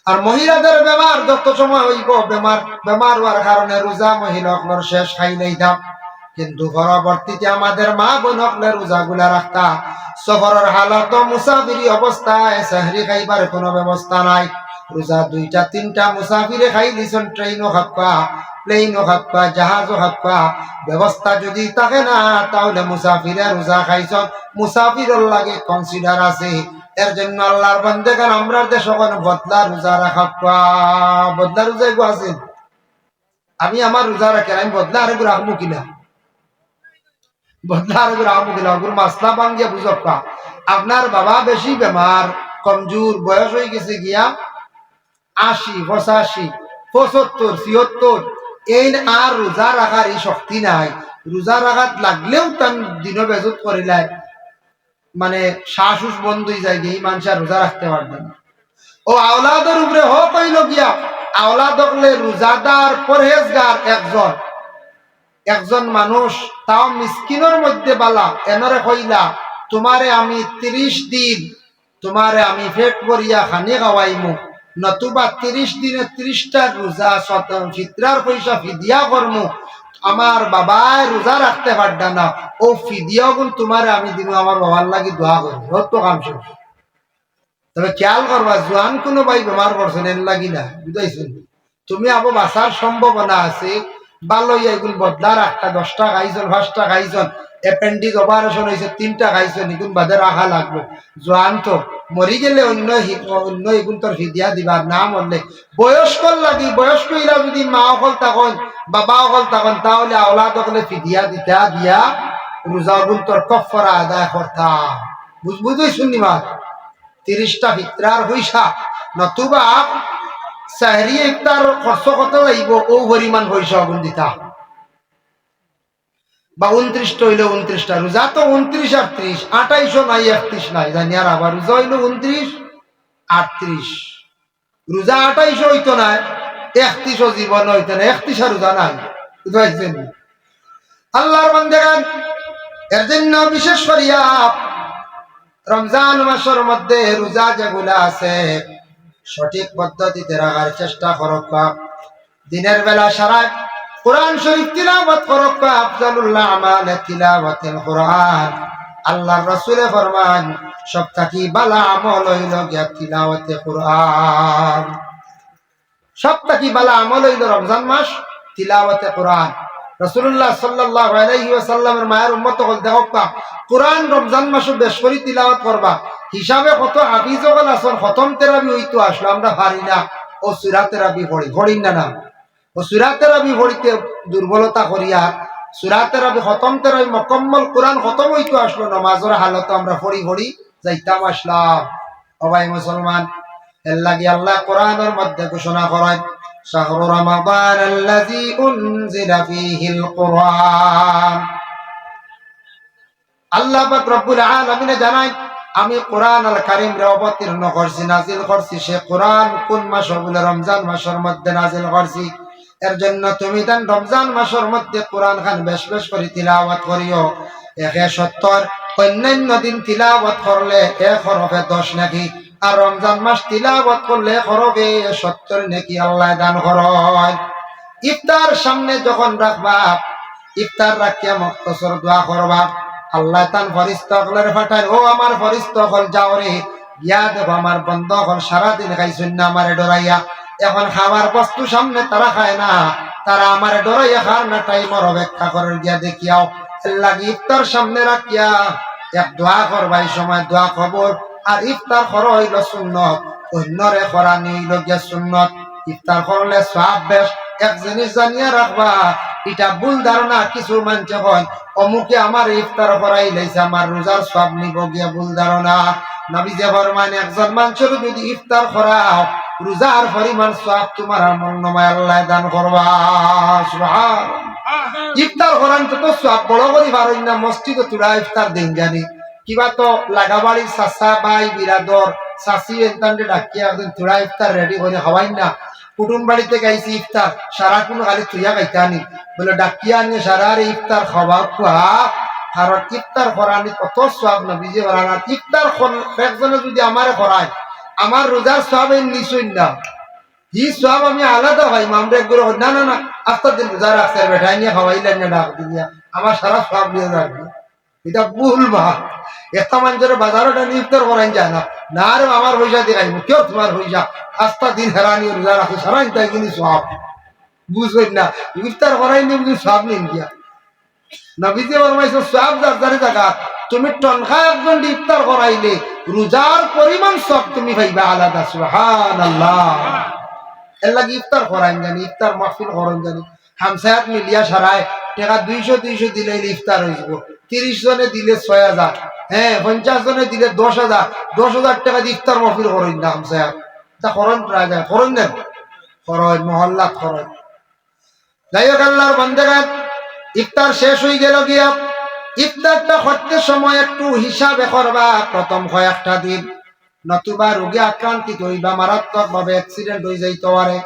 আর মহিলাদের বেমার যত সময় হইব বেমার হওয়ার কারণে রোজা মহিলা আপনার শেষ খাই নাই দাম, কিন্তু পরবর্তীতে আমাদের মা বোন হকলে রোজা গুলা রাখতা। সফরের হালত মুসাফিরি অবস্থায় সাহরি খাইবার কোনো ব্যবস্থা নাই। রোজা দুইটা তিনটা মুসাফিরে খাই দিছেন, ট্রেনও খাপ্পা প্লেনও খাপ্পা জাহাজও খাপ্পা, ব্যবস্থা যদি থাকে না তাহলে মুসাফিরে রোজা খাইছন, মুসাফিরের লাগে কনসিডার আছে। এর জন্য আল্লাহর বান্দেগান আমরার দেশ ওখানে বদলা রোজা রাখা বদলা রোজা এগো আছে। আমি আমার রোজা রাখি আমি বদলা আরেক রাখবো কিনা, বদলা আরেক রাখবো কিনা ওগুলো মাসলা ভাঙ্গিয়া বুঝকা। আপনার বাবা বেশি বেমার কমজোর বয়স হয়ে গেছে গিয়া, 80, 85, 75, 76 এই আর রোজা রাখার এই শক্তি নাই। রোজা রাখাত লাগলেও তার দিন বেজত করিলাই মানে শ্বাস বন্ধ হয়ে যায়, এই মানুষ আর রোজা রাখতে পারবে না। ও আওলাদের উপরে হোক হইল গিয়া আওলাদ হলে রোজাদার পরহেজগার একজন মানুষ, তাও মিসকিনের মধ্যে বালা এনরে কইলা তোমারে আমি 30 দিন তোমারে আমি পেট ভরিয়া খানি খাওয়াইমু, নতুবা 30 দিনে 30টা রোজা ফিতরার পয়সা ফিদিয়া করমু, আমার বাবায় রোজা রাখতে পারডা না, ও ফিদিয়া গুণ তোমারে আমি দিব, আমার বাবার লাগি দোয়া করবো, তো কাম শেষ। তবে খেয়াল করবা জোয়ান কোনো ভাই বেমার করছেন এর লাগি না, বুঝাইছেন? তুমি আবো বাঁচার সম্ভাবনা আছে, ভালো এগুলো বদলা রাখটা 10টা খাইছেন 5টা খাইছেন, অ্যাপেন্ডিক্স অপারেশন হয়েছে 3টা খাইছেন, এগুন বাদে রাখা লাগবে। জোয়ান তো মরি গেলে অন্য এগুন তোর ফিদিয়া দিবার না মরলে বয়স্কর লাগি, বয়স্ক ইরা যদি মা অকল তখন বাবা অকল তখন, তাহলে আওলাদ অকলে ফিদিয়া দিতা দিয়া রোজা গুন তোর কফরা আদায় করতা। বুঝবুঝই শুনি মা 30টা ফিতরার পয়সা, নতুবা সাহরি ইফতার খরচ কত লাগবে ও পরিমাণ পয়সা গুণ দিতা, বা 29টা হইলে 29টা রোজা তো 29 আর 30, 28 নাই 31 নাই জানি, আর আবার রোজা হইল 29 38, রোজা 28 হইতো না, 31 জীবন হইতো না, 31 রোজা নাই, বুঝাইছেন? আল্লাহর বান্দাগণ এর জন্য বিশেষ করিয়া রমজান মাসের মধ্যে রোজা যেগুলা আছে সঠিক পদ্ধতিতে রাখার চেষ্টা করবা। দিনের বেলা সারা কোরআন শরীফ তিলাওয়াত করবা, আফজালুল আমাল তিলাওয়াতুল কোরআন। আল্লাহর রাসূলে ফরমান সবথেকে ভালো আমল হইল গিয়া তিলাওয়াতে কোরআন, সবথেকে ভালো আমল হইল রমজান মাস তিলাওয়াতে কোরআন। রাসূলুল্লাহ সাল্লাল্লাহু আলাইহি ওয়াসাল্লামের মায়ের উম্মত হল দেখবা কোরআন রমজান মাসে বেশ করে তিলাওয়াত করবা, হিসাবে কত হাফিজ হল আসল খতম তেরাবি হইতো আসলো আমরা পারি না, ও সূরা তেরাবি পড়ি না, ও সূরা তেরাবি পড়িতে দুর্বলতা করিয়া সূরা তেরাবি খতম তেরাবি মুকম্মল কোরআন খতম হইতো আসলো, নামাজের হালত আমরা পড়ি যাইতাম আসলাম। ও ভাই মুসলমান, এর লাগি আল্লাহ কোরআনের মধ্যে ঘোষণা করেন শাহরু রমাদান আল্লাযী উনজিলা ফীহিল কুরআন। আল্লাহ পাক রব্বুল আলামিন জানায় আমি কোরআন আল কারীম রে অবতীর্ণ করছি, নাজিল করছি। সে কোরআন কোন মাস? বলে রমজান মাসের মধ্যে নাজিল করছি। এর জন্য তুমি তান রমজান মাসের মধ্যে কোরআন খান বেশ বেশ করে তিলাওয়াত করিও। 170 অন্যান্য দিন তিলাওয়াত করলে 1 হরফে 10 নাকি, আর রমজান মাস তিলাওয়াত করলে হরফে 70 নাকি আল্লাহ দান করেন। ইফতার সামনে যখন রাখবা, ইফতার রাখিয়া মুক্তসর দোয়া করবা। আল্লাহ তান ফরিস্তা হলের পাঠায়, ও আমার ফরিস্তা হল যাও রে, গিয়া দেখো আমার বন্ধ হল সারাদিন খাইছেন না আমারে ডরাইয়া, এখন খাবার বস্তু সামনে তারা খায় না, তারা আমারে ডরাইয়া খার না টাইমর অপেক্ষা করে গিয়া দেখিয়াও। লাগি ইফতার সামনে রাখিয়া এক দোয়া করবা, এই সময় দোয়া খবর। আর ইফতার কর হইল সুন্নত, অন্যরে করানি হইল গিয়া সুন্নত। ইফতার করলে সওয়াব বেশ। এক জিনিস জানিয়া রাখবা, এটা ভুল ধারণা কিছু মানুষ হয় অমুকে আমার ইফতার করাই লাইছে আমার রোজার সওয়াব নিব গিয়া, ভুল ধারণা। নবী যে ফরমান একজন মানুষের যদি ইফতার করাও রোজার পরিমাণ সওয়াব তোমার আমলনামায় আল্লাহ দান করবা। সুবহানাল্লাহ। ইফতার করান তো সওয়াব বড় করি পারেন না, মসজিদে তুলা ইফতার দিন জানি কিবা তো লাগাবাড়ি চাচা ভাই বিরাদর চাচি এনতান্ডে ডাকিয়া একদিন তুলা ইফতার রেডি করে হওয়াই না। কুটুম বাড়িতে গাইছি ইফতার সারা কোনো খালি তুইয়া গাইতে আনি বলে ডাকিয়া আনি সারা ইফতার খাওয়া খোয়া। কারণ ইফতার করানি কত সওয়াব না বিজে করানা। ইফতার একজনে যদি আমারে করায় আমার রোজার সওয়াব নিশ্চয় না, হি সওয়াব আমি আলাদা ভাই আমরা একগুলো না না না আস্তার দিন রোজা রাখছে বেঠাই নিয়ে খাওয়াইলেন না ডাক দিয়া আমার সারা সওয়াব নিয়ে রাখবে। এটা ভুল বা একটা মানুষের বাজারটা ইফতার করাই যায় না, না রে আমার পয়সা দিয়ে খাইব, কেউ তোমার পয়সা আস্তা দিন হেরানি রোজা রাখে সারা তাই কিন্তু সওয়াব বুঝবেন না। ইফতার করাই নিয়ে বুঝি সওয়াব নিন গিয়া নবীজি ফরমাইছে সওয়াব যার জায়গা তুমি টনখা একজন ইফতার করাইলে রোজার পরিমাণ সব তুমি পাইবা আলাদা। সুবহানাল্লাহ। এর লাগি ইফতার করাইন জানি, ইফতার মাহফিল করেন জানি, হামসায়াত মিলিয়া সারায় টাকা 200 দিলে ইফতার হয়ে যাব। 30 জনে দিলে 6000, হ্যাঁ 50 জনে দিলে 10,000 টাকা দিয়ে ইফতার মাহফিল করেন না হামসায়াত। তা খরচ প্রায় যায় খরচ দেন খরচ মহল্লাত খরচ। যাই হোক আল্লাহর বান্দাগণ, ইফতার শেষ হয়ে গেল গিয়া ইফতারটা করতে সময় একটু হিসাবে করবা প্রথম কয়েকটা দিন, নতুবা রোগে আক্রান্তিত হইবা, মারাত্মক ভাবে অ্যাক্সিডেন্ট হয়ে যাইতে পারে।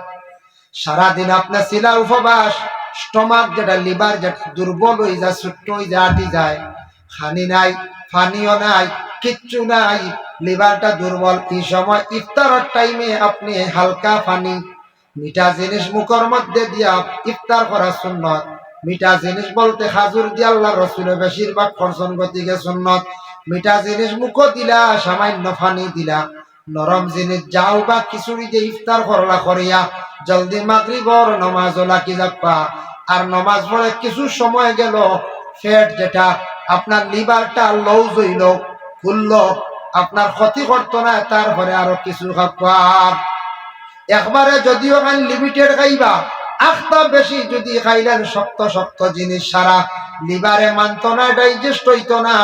সারাদিন আপনার শিলা উপবাস, স্টমাক যেটা লিভার যেটা দুর্বল হয়ে যায়, ছোট্ট হয়ে যায়, আটি যায়, খানি নাই পানিও নাই কিচ্ছু নাই, লিভারটা দুর্বল। এই সময় ইফতারের টাইমে আপনি হালকা পানি মিঠা জিনিস মুখের মধ্যে দিয়া ইফতার করা সুন্নত। মিঠা জিনিস বলতে খাজুর দিয়ে আল্লাহ রসুলের বেশিরভাগ খরচন গতিকে সুন্নত। মিঠা জিনিস মুখ দিলা, সামান্য পানি দিলা, নরম জিনিস যাও বা খিচুড়ি দিয়ে ইফতার করলা করিয়া জলদি মাগরিবর নমাজ লাকি যাবা। আর নমাজ পড়ে কিছু সময় গেল, ফ্যাট যেটা আপনার লিভারটা লউজ হইল খুলল, আপনার ক্ষতি করতো না, তারপরে আরো কিছু খাবা। একবারে যদিও খান লিমিটেড খাইবা, আখটা বেশি যদি খাইলেন শক্ত শক্ত জিনিস সারা লিভারে মানত না, ডাইজেস্ট হইতো না,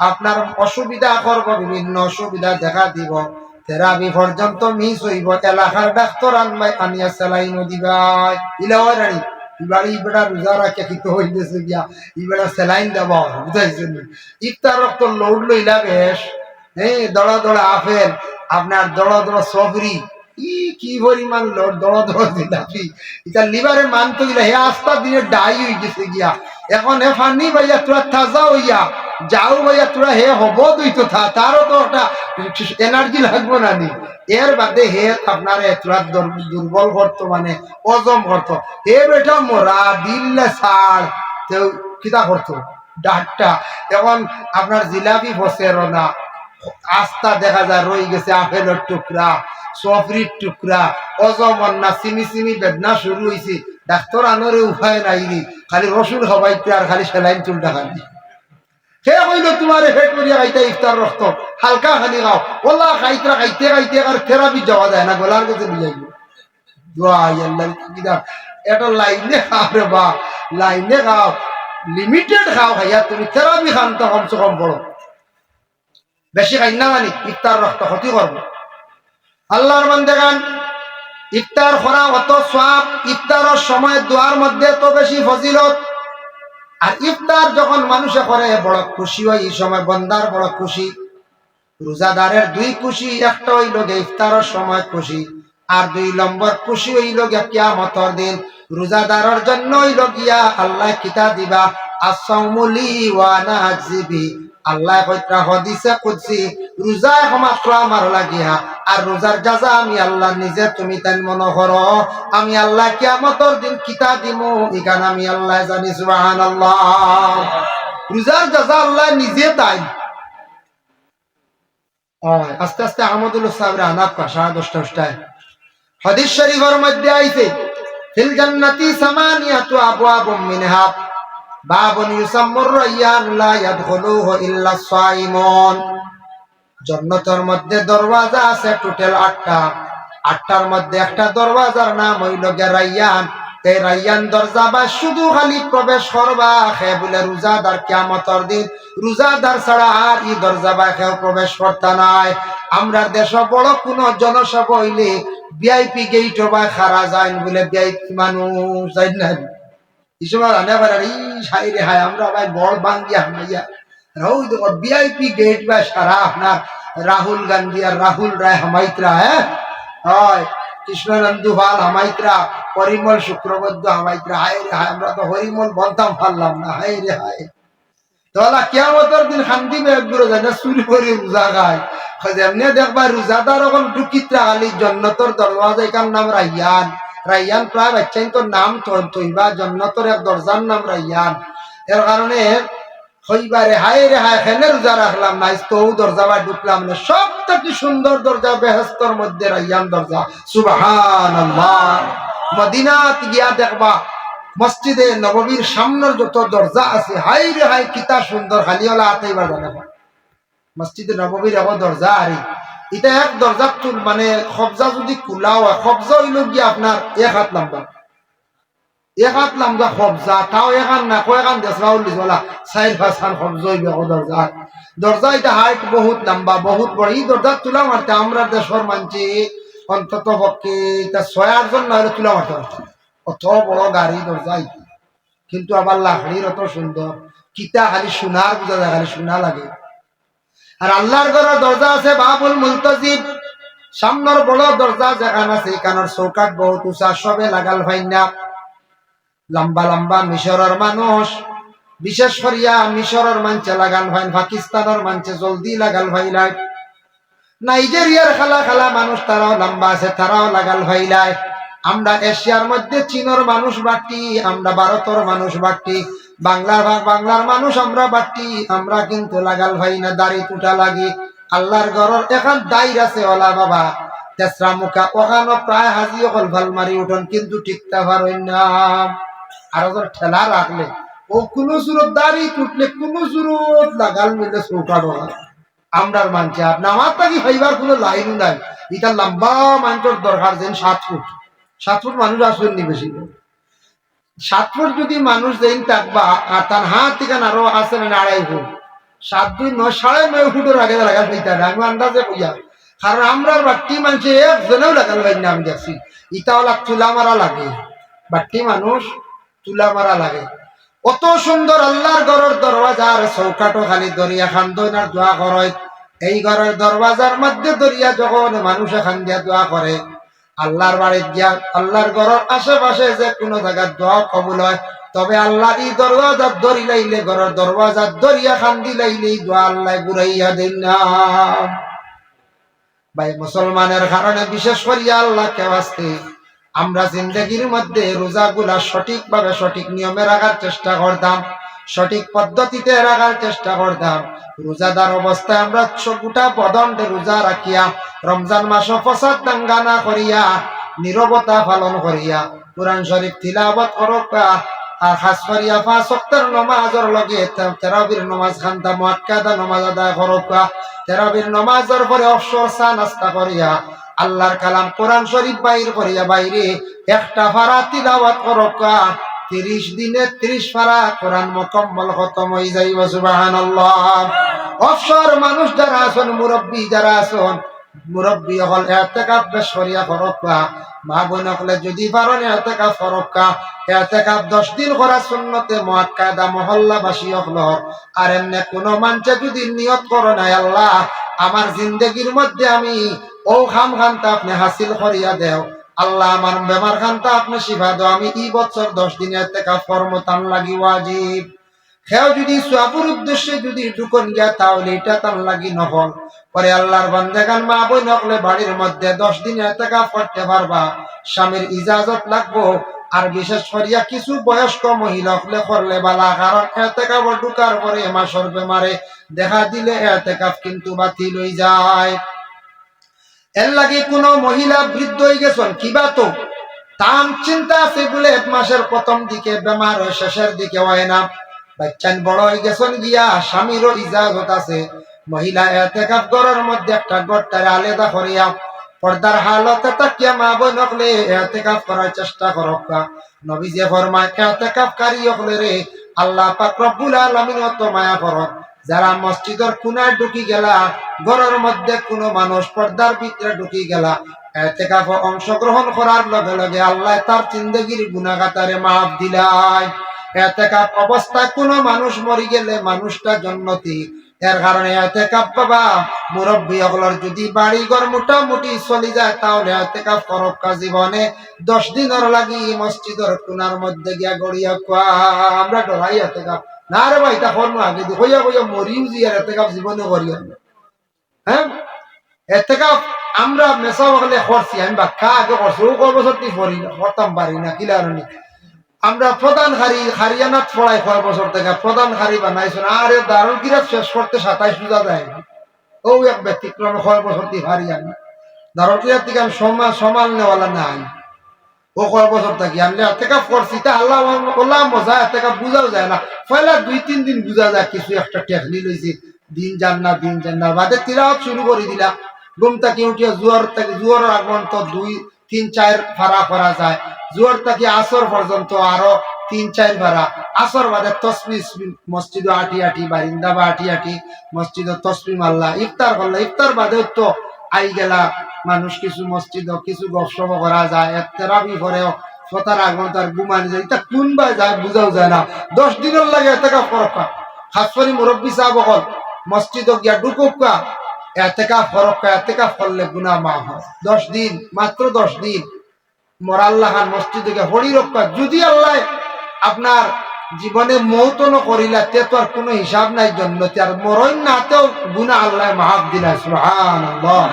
আপনার অসুবিধা করব, বিভিন্ন অসুবিধা দেখা দিব, থেরাপি পর্যন্ত মিস হইব। এলাকার ডাক্তার আনবাই আনিয়া স্যালাইন দিবাই ইলাওয়ার রানি ইবাড়ি ইবেড়া রোজা রাখে কিন্তু হইতেছে গিয়া ইবেড়া স্যালাইন দেওয়া বুঝাইছেন। ইফতার রক্ত লোড লইলা বেশ, দড়া দড়া আপেল, আপনার দড়া দড়া সবরি, কি পরিমাণ দড়া দড়া জিলাপি, এটা লিভারের মান তো গিলা হে আস্তা দিনে ডাই হয়ে গেছে গিয়া। এখন হে ফানি ভাইয়া তোরা তাজা হইয়া যাও ভাইয়া তোরা হে হব দুইতো থা, তারও তো একটা এনার্জি লাগবো না নি। এর বাদে হে আপনার তোরা দুর্বল করতো, মানে অজম করতো, হে বেটা মোরা দিল্লে ছাড় কেউ কিতা করতো ডাকটা। এখন আপনার জিলাপি বসের না, আস্তা দেখা যায় রয়ে গেছে আপেলের টুকরা, সফরির টুকরা, অজমন না, সিমি সিমি বেদনা শুরু হয়েছে। ডাক্তার আনোরে উপায় নাই রে, খালি রসুন খাবাইতে আর খালি সেলাইন চুলটা খালি। সে কইল তোমার হেট করিয়া খাইতে ইফতার রক্ত হালকা খালি খাও, ওলা খাইতে খাইতে খাইতে আর থেরাপি যাওয়া যায় না, গলার কাছে বুঝাইব এটা লাইনে খাও রে বা, লাইনে খাও, লিমিটেড খাও, খাইয়া তুমি থেরাপি খান তো কমসে কম বড়, বেশি খাই না জানি ইফতার রক্ত ক্ষতি করবো। আল্লাহর বান্দাগান, ইফতার করা অত সওয়াব, ইফতারের সময় দোয়ার মধ্যে তো বেশি ফজিলত। আর ইফতার যখন মানুষে করে বড় খুশি হয়, এই সময় বন্দার বড় খুশি। রোজাদারের দুই খুশি, একটা হইল গে ইফতারের সময় খুশি, আর 2 নম্বর খুশি হইল গে কিয়ামতের দিন। রোজাদারের জন্য হইল গিয়া আল্লাহ কিতা দিবা, আস-সাওমুলি ওয়া আনা আযিবি। আল্লাহ কইতা হাদিসে কুদসি, রোজা একমাত্র আমার লাগিয়া, আর রোজার জাযা আমি আল্লাহ নিজে, তুমি তাই মনে করো আমি আল্লাহ কিয়ামতের দিন কিতা দিমু, ইখান আমি আল্লাহ জানি। সুবহানাল্লাহ, রোজার জাযা আল্লাহ নিজে তাই। আস্তে আস্তে আহমদুল্লাহ সাহেবের আনাপ কা 10:30 হাদিস শরীফের মধ্যে আইছে, ফিল জান্নাতি সামানিয়াতু আবওয়াবুম মিনহা বাবুন ইউসাম্মুর রায়্যান লা ইয়াদখুলুহু ইল্লা সাইমুন। জান্নাতের মধ্যে দরওয়াজা আছে টোটাল 8টা, 8টার মধ্যে একটা দরওয়াজার নাম হইল গে রায়্যান। এই রায়্যান দরজা বা শুধু খালি প্রবেশ করবা খে বলে রোজাদার, কিয়ামতের দিন রোজাদার ছাড়া আর এই দরজা বা কেউ প্রবেশ করতে নাই। আমরা দেশ বড় কোন জনসভা হইলে ভিআইপি গেট বা খারা যায় বলে, ভিআইপি মানুষ যাই না আমরা ভাই বড় বাঙ্গিয়া হামাইয়া ভিআইপি গেট বা সারা আপনার রাহুল গান্ধী আর রাহুল রায় হামাইতরা, হয় কৃষ্ণনন্দু ভাল হামাইতরা, পরিমল শুক্রবদ্ধ হামাইতরা। হায় রে হায়, আমরা তো হরিমল বলতাম পারলাম না, হায় রে হায়। তাহলে কিয়ামতের দিন শান্তি একগুলো যায় না, চুরি করে রোজা খায়। এমনি দেখবা রোজাদার এখন টুকিত্রা খালি জন্নতর দরওয়াজা, এখান নাম রাইয়ান। রাইয়ান প্রায় বাচ্চাই তোর নাম তৈবা, জন্নতর এক দরজার নাম রাইয়ান। এর কারণে হইবারে হায় রে হায়, হেনে রোজা রাখলাম না, তো দরজা বা ঢুকলাম না। সব থেকে সুন্দর দরজা বেহেশতের মধ্যে রাইয়ান দরজা। সুবহানাল্লাহ, মদিনাত গিয়া দেখবা মসজিদে নববীর সামনের যত দরজা আছে, হাই রে হাই কিতা সুন্দর, খালি হলা আতেইবার জানে। মসজিদে নববীর এগো দরজা আরি, এটা এক দরজা তুল মানে খবজা যদি খোলা হয়, খবজা হইল গিয়া আপনার 1 হাত লম্বা, 1 হাত লম্বা খবজা, তাও এখান না কয়েকান দেশরাউল্লিশ বলা 4-5 খান খবজা হইবে দরজা। দরজা এটা হাইট বহুত লম্বা, বহুত বড়। এই দরজা তুলা মারতে আমরা দেশের মানছি অন্তত পক্ষে এটা 6-8 জন না হলে তুলা মারতে পারত। অত বড় গাড়ি দরজাই, কিন্তু আবার লাকড়ির অত সুন্দর, কিতা খালি সোনার বোঝা যায়, খালি সোনা লাগে। আর আল্লাহর ঘরের দরজা আছে বাবুল মুলতাজিব, সামনের বড় দরজা যেখান আছে এখানের চৌকাট বহুত উঁচা, সবে লাগাল ভাই না। লম্বা লম্বা মিশরের মানুষ, বিশেষ করিয়া মিশরের মানছে লাগাল ভাই, পাকিস্তানের মানছে জলদি লাগাল ভাই লাই, নাইজেরিয়ার খালা খালা মানুষ তারাও লম্বা আছে, তারাও লাগাল ভাই লাই। আমরা এশিয়ার মধ্যে চীনের মানুষ বাটি, আমরা ভারতের মানুষ বাটি, বাংলার মানুষ আমরা বাটি, আমরা কিন্তু লাগাল ভাই না, দাড়ি টুটা লাগি। আল্লাহর ঘরের এখন দাইর আছে ওলা বাবা তেসরা মুখা, ওখানে প্রায় হাজি অকল ভাল মারি উঠন, কিন্তু ঠিকতা পারেন না। আর ওদের ঠেলা রাখলে ও কোনো সুরত দাড়ি টুটলে কোনো সুরত লাগাল মিলে চৌকা ডোকা। আমরার মানছে আপনি আমার তাকে ভাইবার কোনো লাইন নাই। এটা লম্বা মানুষের দরকার, যেন 7 ফুট 7 ফুট মানুষ আসবেননি বেশি, 7 ফুট যদি মানুষ দেন থাকবা, আর তার হাত থেকে আরো আছে না 2.5 ফুট, 7 2 9 9.5 ফুটের আগে লাগাল পাইতে আমি আন্দাজে বুঝা। কারণ আমরা বাট্টি মানুষ একজনেও লাগাল পাই না, আমি দেখছি ইটা ওলা তুলা মারা লাগে, বাট্টি মানুষ তুলা মারা লাগে। অত সুন্দর আল্লাহর ঘরের দরওয়াজার চৌকাটো খালি দরিয়া খান দইনার দোয়া করে। এই ঘরের দরওয়াজার মধ্যে দরিয়া যখন মানুষ এখান দিয়া দোয়া করে, আল্লাহর বাড়ির গিয়া আল্লাহর ঘরের আশেপাশে যে কোনো জায়গার দোয়া কবুল হয়। তবে আল্লাহ এই দরওয়াজার দরি লাইলে, ঘরের দরওয়াজার দরিয়া খান দিলাইলে দোয়া আল্লাহ ঘুরাইয়া দেন না। ভাই মুসলমানের কারণে বিশেষ করিয়া আল্লাহকে বাঁচতে আমরা জিন্দগির মধ্যে রোজাগুলা সঠিকভাবে সঠিক নিয়মে রাখার চেষ্টা করতাম, সঠিক পদ্ধতিতে রাখার চেষ্টা করতাম। রোজাদার অবস্থায় আমরা গোটা বদন্ডে রোজা রাখিয়া, রমজান মাস ফসাদ দাঙ্গা না করিয়া, নীরবতা পালন করিয়া কুরআন শরীফ তিলাওয়াত করবা। আর খাস করিয়া 5 ওয়াক্তের নামাজের লগে তারাবির নামাজ খান্তা মুআক্কাদা নামাজ আদায় করবা। তারাবির নামাজের পরে অবসর চা নাস্তা করিয়া আল্লাহর কালাম কোরআন শরীফ বাইর করিয়া বাইরে একটা ফারা তিলাওয়াত করবা। 30 দিনে 30 ফারা কোরআন মুকম্মল খতম হয়ে যাইব। সুবহানাল্লাহ। অবসর মানুষ যারা আছেন, মুরব্বী যারা আছেন, মুরব্বী হল ইতিকাফ বেশ করিয়া করবা। মা বোন হলে যদি পারেন ইতিকাফ করবা। ইতিকাফ 10 দিন করা সুন্নতে মুআক্কাদা মহল্লাবাসী হল। আর এমনি কোন মানুষে যদি নিয়ত করে না আল্লাহ আমার জিন্দগির মধ্যে আমি ও খাম খানটা আপনি হাসিল করিয়া দেও, আল্লাহ আমার বেমার খানটা আপনি শিফা দাও, আমি এই বছর 10 দিন ইতিকাফ করব, তান লাগি ওয়াজিব। খেও যদি সওয়াবের উদ্দেশ্যে যদি ঢুকন গিয়া তাহলে এটা তার লাগি নহল। পরে আল্লাহর বান্দাগান মা বোন হলে বাড়ির মধ্যে 10 দিন ইতিকাফ করতে পারবা, স্বামীর ইজাজত লাগবো। আর বিশেষ করিয়া কিছু বয়স্ক মহিলা হলে করলে বালা, কারণ ইতিকাফ ঢুকার পরে মাসর বেমারে দেখা দিলে ইতিকাফ কিন্তু বাতিল হয়ে যায়। এর লাগে কোনো মহিলা বৃদ্ধ হয়ে গেছেন কিবা তো তাম চিন্তা আছে বলে 1 মাসের প্রথম দিকে বেমার হয়, শেষের দিকে হয় না। বাচ্চান বড় হয়ে গেছেন গিয়া স্বামীরও ইজাজত আছে, মহিলা ইতিকাফ ঘরের মধ্যে একটা ঘরটারে আলাদা করিয়া পর্দার হালতে তাকিয়া মা বোন হলে ইতিকাফ করার চেষ্টা করবা। নবীজি ফরমায় ইতিকাফকারী হলে রে আল্লাহ পাক রব্বুল আলামিন অত মায়া করেন। যারা মসজিদের কোনায় ঢুকি গেলা, ঘরের মধ্যে কোনো মানুষ পর্দার ভিতরে ঢুকি গেলা, ইতিকাফ অংশগ্রহণ করার লগে লগে আল্লাহ তার জিন্দেগির গুনাহগাতারে মাফ দিলায়। ইতিকাফ অবস্থায় কোনো মানুষ মরি গেলে মানুষটা জান্নাতি। এর কারণে ইতিকাফ বাবা মুরব্বী হগলর যদি বাড়ি ঘর মোটামুটি চলে যায় তাহলে ইতিকাফ করবা। জীবনে 10 দিনের লাগি মসজিদের কোনার মধ্যে গিয়া গড়িয়া কোয়া আমরা ডরাই ইতিকাফ না রে ভাই, তা করবো আগে হইয়া হইয়া মরিও জি। আর ইতিকাফ জীবনে করিয়া হ্যাঁ, ইতিকাফ আমরা মেসা হলে করছি, আমি বাক্কা আগে করছি, ও বছর করতাম পারি না কিলারণী। আমরা প্রধান হারিয়ানাত পড়াই 6 বছর থেকে প্রধান হারি বানাইছো। আরে দারুল কিরাত শেষ করতে 27 পূজা যায়, ও এক ব্যতিক্রমে 6 বছর থেকে হারিয়ানা দারুল কিরাত থেকে আমি সমাল নেওয়ালা নাই। ও 6 বছর থাকি আমি ইতিকাফ করছি, তা আল্লাহ ওলা মজা ইতিকাফ বুঝাও যায় না। পয়লা 2-3 দিন বুঝা যায় কিছু একটা টেকনি লইছি, দিন যান না বাদে তিলাওয়াত শুরু করে দিলা। ঘুম থেকে উঠিয়া জুয়ার আগমন তো 2-3-4 ফারা করা যায়। জোয়ার থেকে আসর পর্যন্ত আরো 3-4 ফারা। আসর বাদে তসবিহ মসজিদ আটি বারিন্দা বা আটি মসজিদ তসবিহ মাল্লা। ইফতার করলা, ইফতার বাদে তো আই গেলা মানুষ কিছু মসজিদ কিছু গপসপ করা যায় তেরাবি করেও সতার আগুন তার ঘুমানি যায় এটা কোন বা যায় বুঝাও যায় না 10 দিনের লাগে এতেকা ফরক খাস করে মুরব্বী সাহেব হল মসজিদ গিয়া ঢুকুকা এতেকা ফরক এতেকা ফললে গুনাহ মাফ হয় 10 দিন মাত্র 10 দিন মোরা আল্লাহ খান মসজিদ গিয়া হরি রক্ষা যদি আল্লাহ আপনার জীবনে মৌতন করিলা তে তো আর কোনো হিসাব নাই জন্মতে আর মরণ নাতেও গুনাহ আল্লাহ মাফ দিলা সুবহানাল্লাহ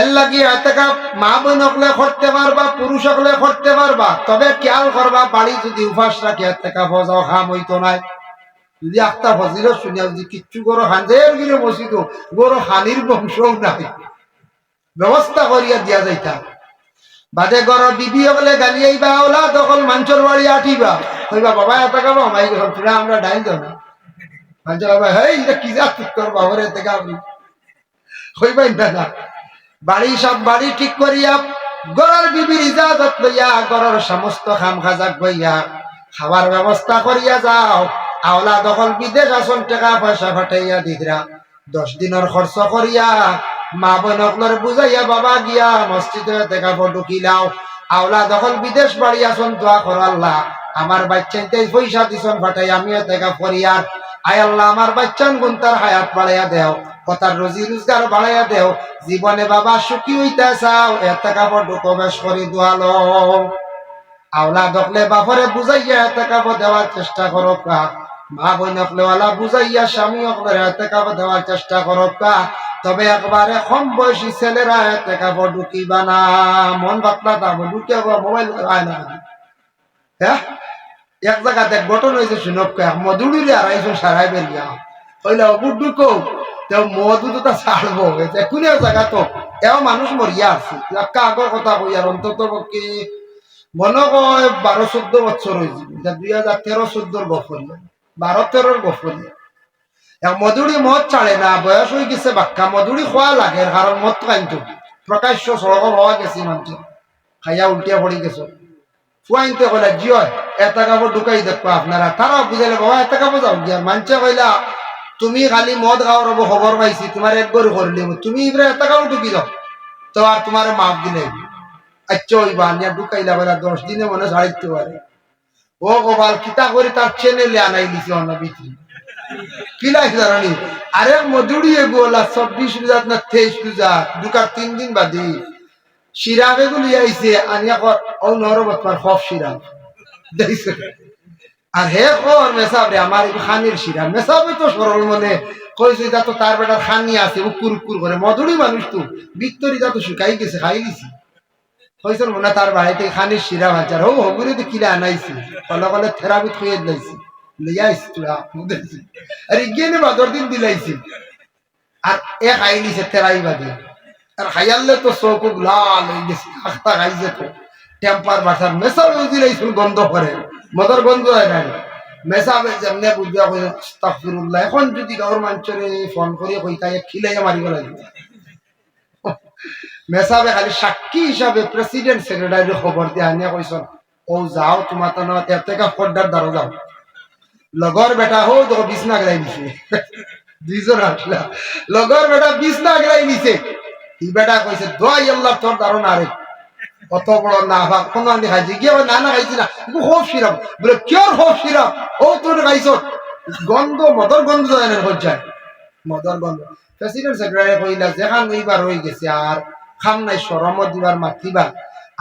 এর লাগি এতেকাফ মা বোন হকলে করতে পারবা পুরুষ হকলে করতে পারবা তবে খেয়াল করবা বাড়ি যদি উপাস রাখে এতেকাফ যাও হাম হইতো নাই যদি একটা ফজিল শুনিয়া যদি কিচ্ছু করো হাঞ্জের গিরে মসজিদ গরো হানির বংশও নাই ব্যবস্থা করিয়া দিয়া যাইতা বাদে গর বিবি হকলে গালি আইবা ওলা তখন মাঞ্চর বাড়ি আঠিবা কইবা বাবা এতেকাফ আমাই তোরা আমরা ডাইল দাও না মাঞ্চর বাবা হেই এটা কি যা ঠিক করবা ওরে এতেকাফ কইবাই না বাড়ি সব বাড়ি ঠিক করিয়া গড়ার বিবির ইজাজত লইয়া গড়ার সমস্ত খাম খাজাক বইয়া খাবার ব্যবস্থা করিয়া যাও আওলা দখল বিদেশ আসন টাকা পয়সা ফাটাইয়া দিদরা 10 দিনের খরচ করিয়া মা বোনকলর বুঝাইয়া বাবা গিয়া মসজিদে দেখা ঢুকিলাও আওলা দখল বিদেশ বাড়ি আসন দোয়া কর আল্লাহ আমার বাচ্চাইতে পয়সা দিছন ফাটাই আমিও দেখা করিয়া আয় আল্লাহ আমার বাচ্চান গুনতার হায়াত বাড়াইয়া দেও কথার রোজি রোজগার বাড়াইয়া দেও জীবনে বাবা সুখী হইতে চাও এত কাপড় প্রবেশ করি দোয়ালো আওলা দখলে বাপরে বুঝাইয়া এত কাপড় দেওয়ার চেষ্টা করো কা মা বোন হকলেওয়ালা বুঝাইয়া স্বামী হকলের এত কাপড় দেওয়ার চেষ্টা করো কা তবে একবারে কম বয়সী ছেলেরা এত কাপড় ঢুকিবা না মন বাতলা তাবো ঢুকে মোবাইল আয় না হ্যাঁ এক জায়গাতে ঘটন হয়েছে শুনক মধুরিলে আর আইসো সারাই বেরিয়া হইলে অবুর ঢুকো মধু তো তা ছাড়বো কোন জায়গা তো এও মানুষ মরিয়া আছে একটা আগর কথা কই আর অন্তত পক্ষে মনে কয় 12-14 বছর হয়েছে 2013-14 গফরিয়া 12-13 গফরিয়া মধুরি মদ ছাড়ে না বয়স হয়ে গেছে বাক্কা মধুরি খোয়া লাগে কারণ মদ খাইতো প্রকাশ্য সড়ক হওয়া গেছে মানুষ খাইয়া উল্টিয়া পড়ি গেছে ফুয়াইনতে কইলা জিও এটা কাপড় ঢুকাই দেখবো আপনারা তারাও বুঝাইলে বাবা এটা কাপড় যাও গিয়া মানছে কইলা তুমি খালি মদ খাওয়ার খবর পাইছি তোমার এক গরু করলি তুমি এবারে এটা কাপড় ঢুকি যাও তো আর তোমার মাপ দিলে আচ্ছা ওই বানিয়া ঢুকাইলা বলে 10 দিনে মনে ছাড়িতে পারে ও গোপাল কিতা করে তার চ্যানেলে আনাই দিছে অন্য বিক্রি কি লাগছে জানি আরে মধুরিয়ে গোলা 24 রোজাত না 23 রোজাত ঢুকার 3 দিন বাদে শিরাবে গুলি আইছে আনিয়া ও নরবতমার খফ শিরাব দেখছে আর হে কর মেসাব রে আমার খানির শিরা মেসাবে তো সরল মনে কইছে যা তো তার বেটার খানি আছে উকুর উকুর করে মধুরি মানুষ তো ভিতরি যা তো শুকাই গেছে খাই গেছি কইছে মনে তার বাড়িতে খানির শিরা বাজার ও হগুরে তো কিলা আনাইছি কলে কলে থেরাপি খুঁয়ে দিলাইছি লইয়া আইছি তুরা মুদেছি আর ইগেনে বাদর দিন দিলাইছি আর এ খাই নিছে থেরাই বাদে আর খাইয়ালে তো চোখ লাল হয়ে গেছে আখতা খাইছে তো টেম্পার বাসার মেসাবে দিলাইছিল গন্ধ করে মদর গন্ধ হয় না মেসাবে যেমনে বুঝবা কই আস্তাগফিরুল্লাহ এখন যদি গাওর মানুষরে ফোন করে কইতায় খিলাইয়া মারিব লাগে মেসাবে খালি সাক্ষী হিসাবে প্রেসিডেন্ট সেক্রেটারি খবর দিয়ে আনিয়া কইছন ও যাও তোমার তো না এতেকা ফড্ডার দ্বারা যাও লগর বেটা হো তো বিছনা গলাই দিছে দুইজন আসলা লগর বেটা বিছনা গলাই দিছে এই বেটা কইছে দোয়াই আল্লাহ তোর দারুণ আরে কত বড় না ভাগ কোন আনি খাইছি গিয়ে না না খাইছি না হোফ সিরাপ বলে কিয়র হোফ সিরাপ ও তোর খাইছ গন্ধ মদর গন্ধ জানেন হজ্জায় মদর গন্ধ প্রেসিডেন্ট সেক্রেটারি কইলা যেখান এইবার হয়ে গেছে আর খাম নাই শরমত দিবার মাতিবা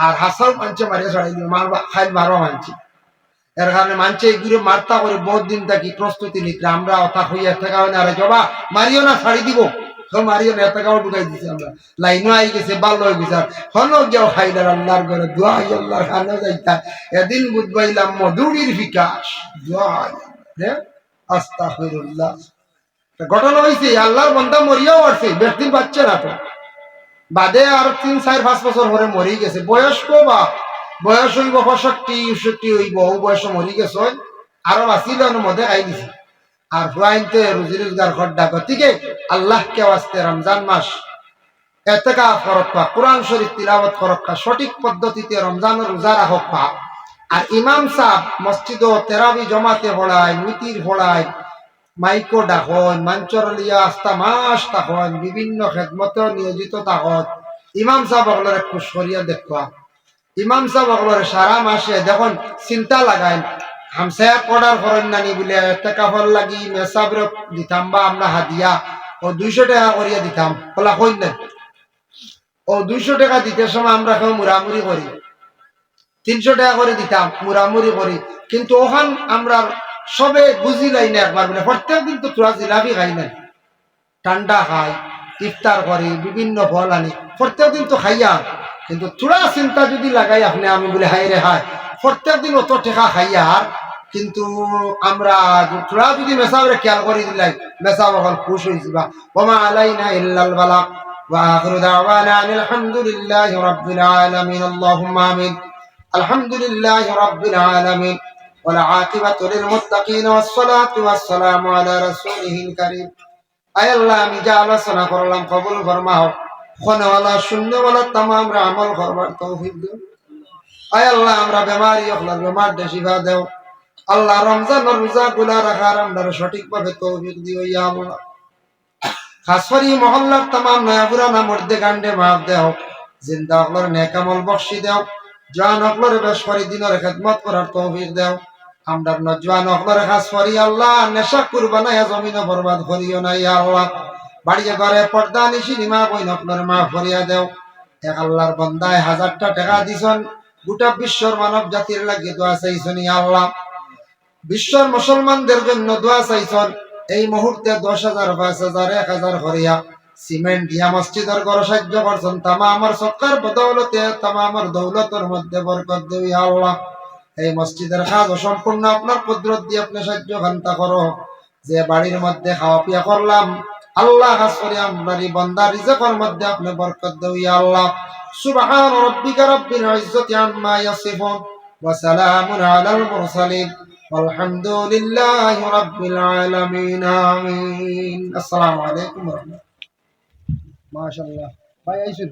আর হাসাল মানছে মারিয়া ছড়াই দিব মারবা খাইল মারো মানছি এর কারণে মানছে এগুলো মারতা করে বহুত দিন থাকি প্রস্তুতি নিতে আমরা অথা হইয়া থাকা হয় না আরে জবা মারিও না ছাড়ি দিব মারিও না টাকাও ঢুকাই দিছি আমরা লাইনও আই গেছে ভালো হয়ে গেছে হনো গেও খাইলার আল্লাহর ঘরে দোয়া আল্লাহর খানো যাইতা এদিন বুঝবাইলাম মধুরির বিকাশ দোয়া হ্যাঁ আস্তাগফিরুল্লাহ ঘটনা হয়েছে আল্লাহর বান্দা মরিয়াও আসছে বেশ দিন বাচ্চা না তো বাদে আর 3-4-5 বছর পরে মরি গেছে বয়স্ক বা বয়স হইব 65-60 হইব ও বয়স মরি গেছে আরো আসিল মধ্যে খাই দিছে আর ফুয়াইনতে রুজি রোজগার খড্ডা গতিকে আল্লাহকে ওয়াস্তে রমজান মাস এতেকা ফরক্কা কোরআন শরীফ তিলাওয়াত ফরক্কা সঠিক পদ্ধতিতে রমজানের রোজা রাখা আর ইমাম সাহেব মসজিদ তেরাবি জমাতে পড়ায় মিতির পড়ায় মাইকো ডাকন মাঞ্চর লিয়া আস্তা মাস তাকন বিভিন্ন খেদমতেও নিয়োজিত তাকত ইমাম সাহেব হকলের একটু সরিয়া দেখবা ইমাম সাহেব হকলের সারা মাসে দেখুন চিন্তা লাগায় হামসায়া পড়ার করেন নানি বলে একটা কাপড় লাগি মেসাবরে দিতাম বা আমরা হাদিয়া ও 200 টাকা করিয়া দিতাম বলা কই না ও 200 টাকা দিতে সময় আমরা কেউ মুরামুরি করি 300 টাকা করে দিতাম মুরামুরি করি কিন্তু ওখান আমরা সবে বুঝিলাই না একবার বলে প্রত্যেক দিন তো তোরা জিলাপি খাই না ঠান্ডা খাই ইফতার করি বিভিন্ন ফল আনি প্রত্যেক দিন তো খাইয়া কিন্তু তোরা চিন্তা যদি লাগাই আপনি আমি বলে হাই রে হাই প্রত্যেক দিন অত টেকা খাইয়া কিন্তু আমরা তোরা যদি মেসাবরে খেয়াল করে দিলাই মেসাব এখন খুশ হয়ে যাবা ওমা আলাইনা ইল্লাল বালাগ ওয়া আখিরু দাওয়ানা আলহামদুলিল্লাহি রাব্বিল আলামিন আল্লাহুম্মা আমিন আলহামদুলিল্লাহি রাব্বিল আলামিন ওয়াল আকিবাতু লিল মুত্তাকিন ওয়াস সালাতু ওয়াস সালামু আলা রাসূলিহিল কারীম আয় আল্লাহ আমি যা আলোচনা করলাম কবুল ফরমাও খনওয়ালা শূন্যওয়ালা तमाम রা আমল করবার তৌফিক দাও আয় আল্লাহ আমরা বেমারি হলার বেমার শিফা দাও আল্লাহ রমজান রোজা গুলা রাখার আমরা সঠিকভাবে তৌফিক দিও ইয়া আল্লাহ খাস করে মহল্লার तमाम নয়া পুরানা মর্দে গান্ডে মাফ দাও জিন্দা হলার নেক আমল বখশি দাও জান হলার বেশ করে দিনের খিদমত করার তৌফিক দাও আমরা নজওয়ান হলার খাস করে আল্লাহ নেশা কুরবানায়া জমিনে বরবাদ করিও না ইয়া আল্লাহ বাড়িয়ে ঘরে পর্দা নিশি নিমা বই নকলের মা ফরিয়া দেও এক আল্লাহর বান্দায় 1000টা টাকা দিছন গোটা বিশ্বর মানব জাতির লাগে দোয়া চাইছন ইয়া আল্লাহ বিশ্বর মুসলমানদের জন্য দোয়া চাইছন এই মুহূর্তে 10,000 5,000 1,000 করিয়া সিমেন্ট দিয়া মসজিদের ঘর সাহায্য করছেন তামামের সরকার বদৌলতে তামামের দৌলতের মধ্যে বরকত দেও ইয়া আল্লাহ এই মসজিদের কাজ সম্পূর্ণ আপনার কুদরত দিয়ে আপনি সাহায্য খান্তা করো যে বাড়ির মধ্যে খাওয়া পিয়া করলাম আল্লাহ খাস করে আমরারি বান্দা রিজকের মধ্যে আপনি বরকত দাও ইয়া আল্লাহ সুবহান রাব্বিকা রাব্বিল ইজ্জাতি আম্মা ইয়াসিফুন ওয়া সালামুন আলাল মুরসালিন ওয়ালহামদুলিল্লাহি রাব্বিল আলামিন আমিন আসসালামু আলাইকুম ওয়া রাহমাতুল্লাহ মাশাআল্লাহ ভাই আইসুন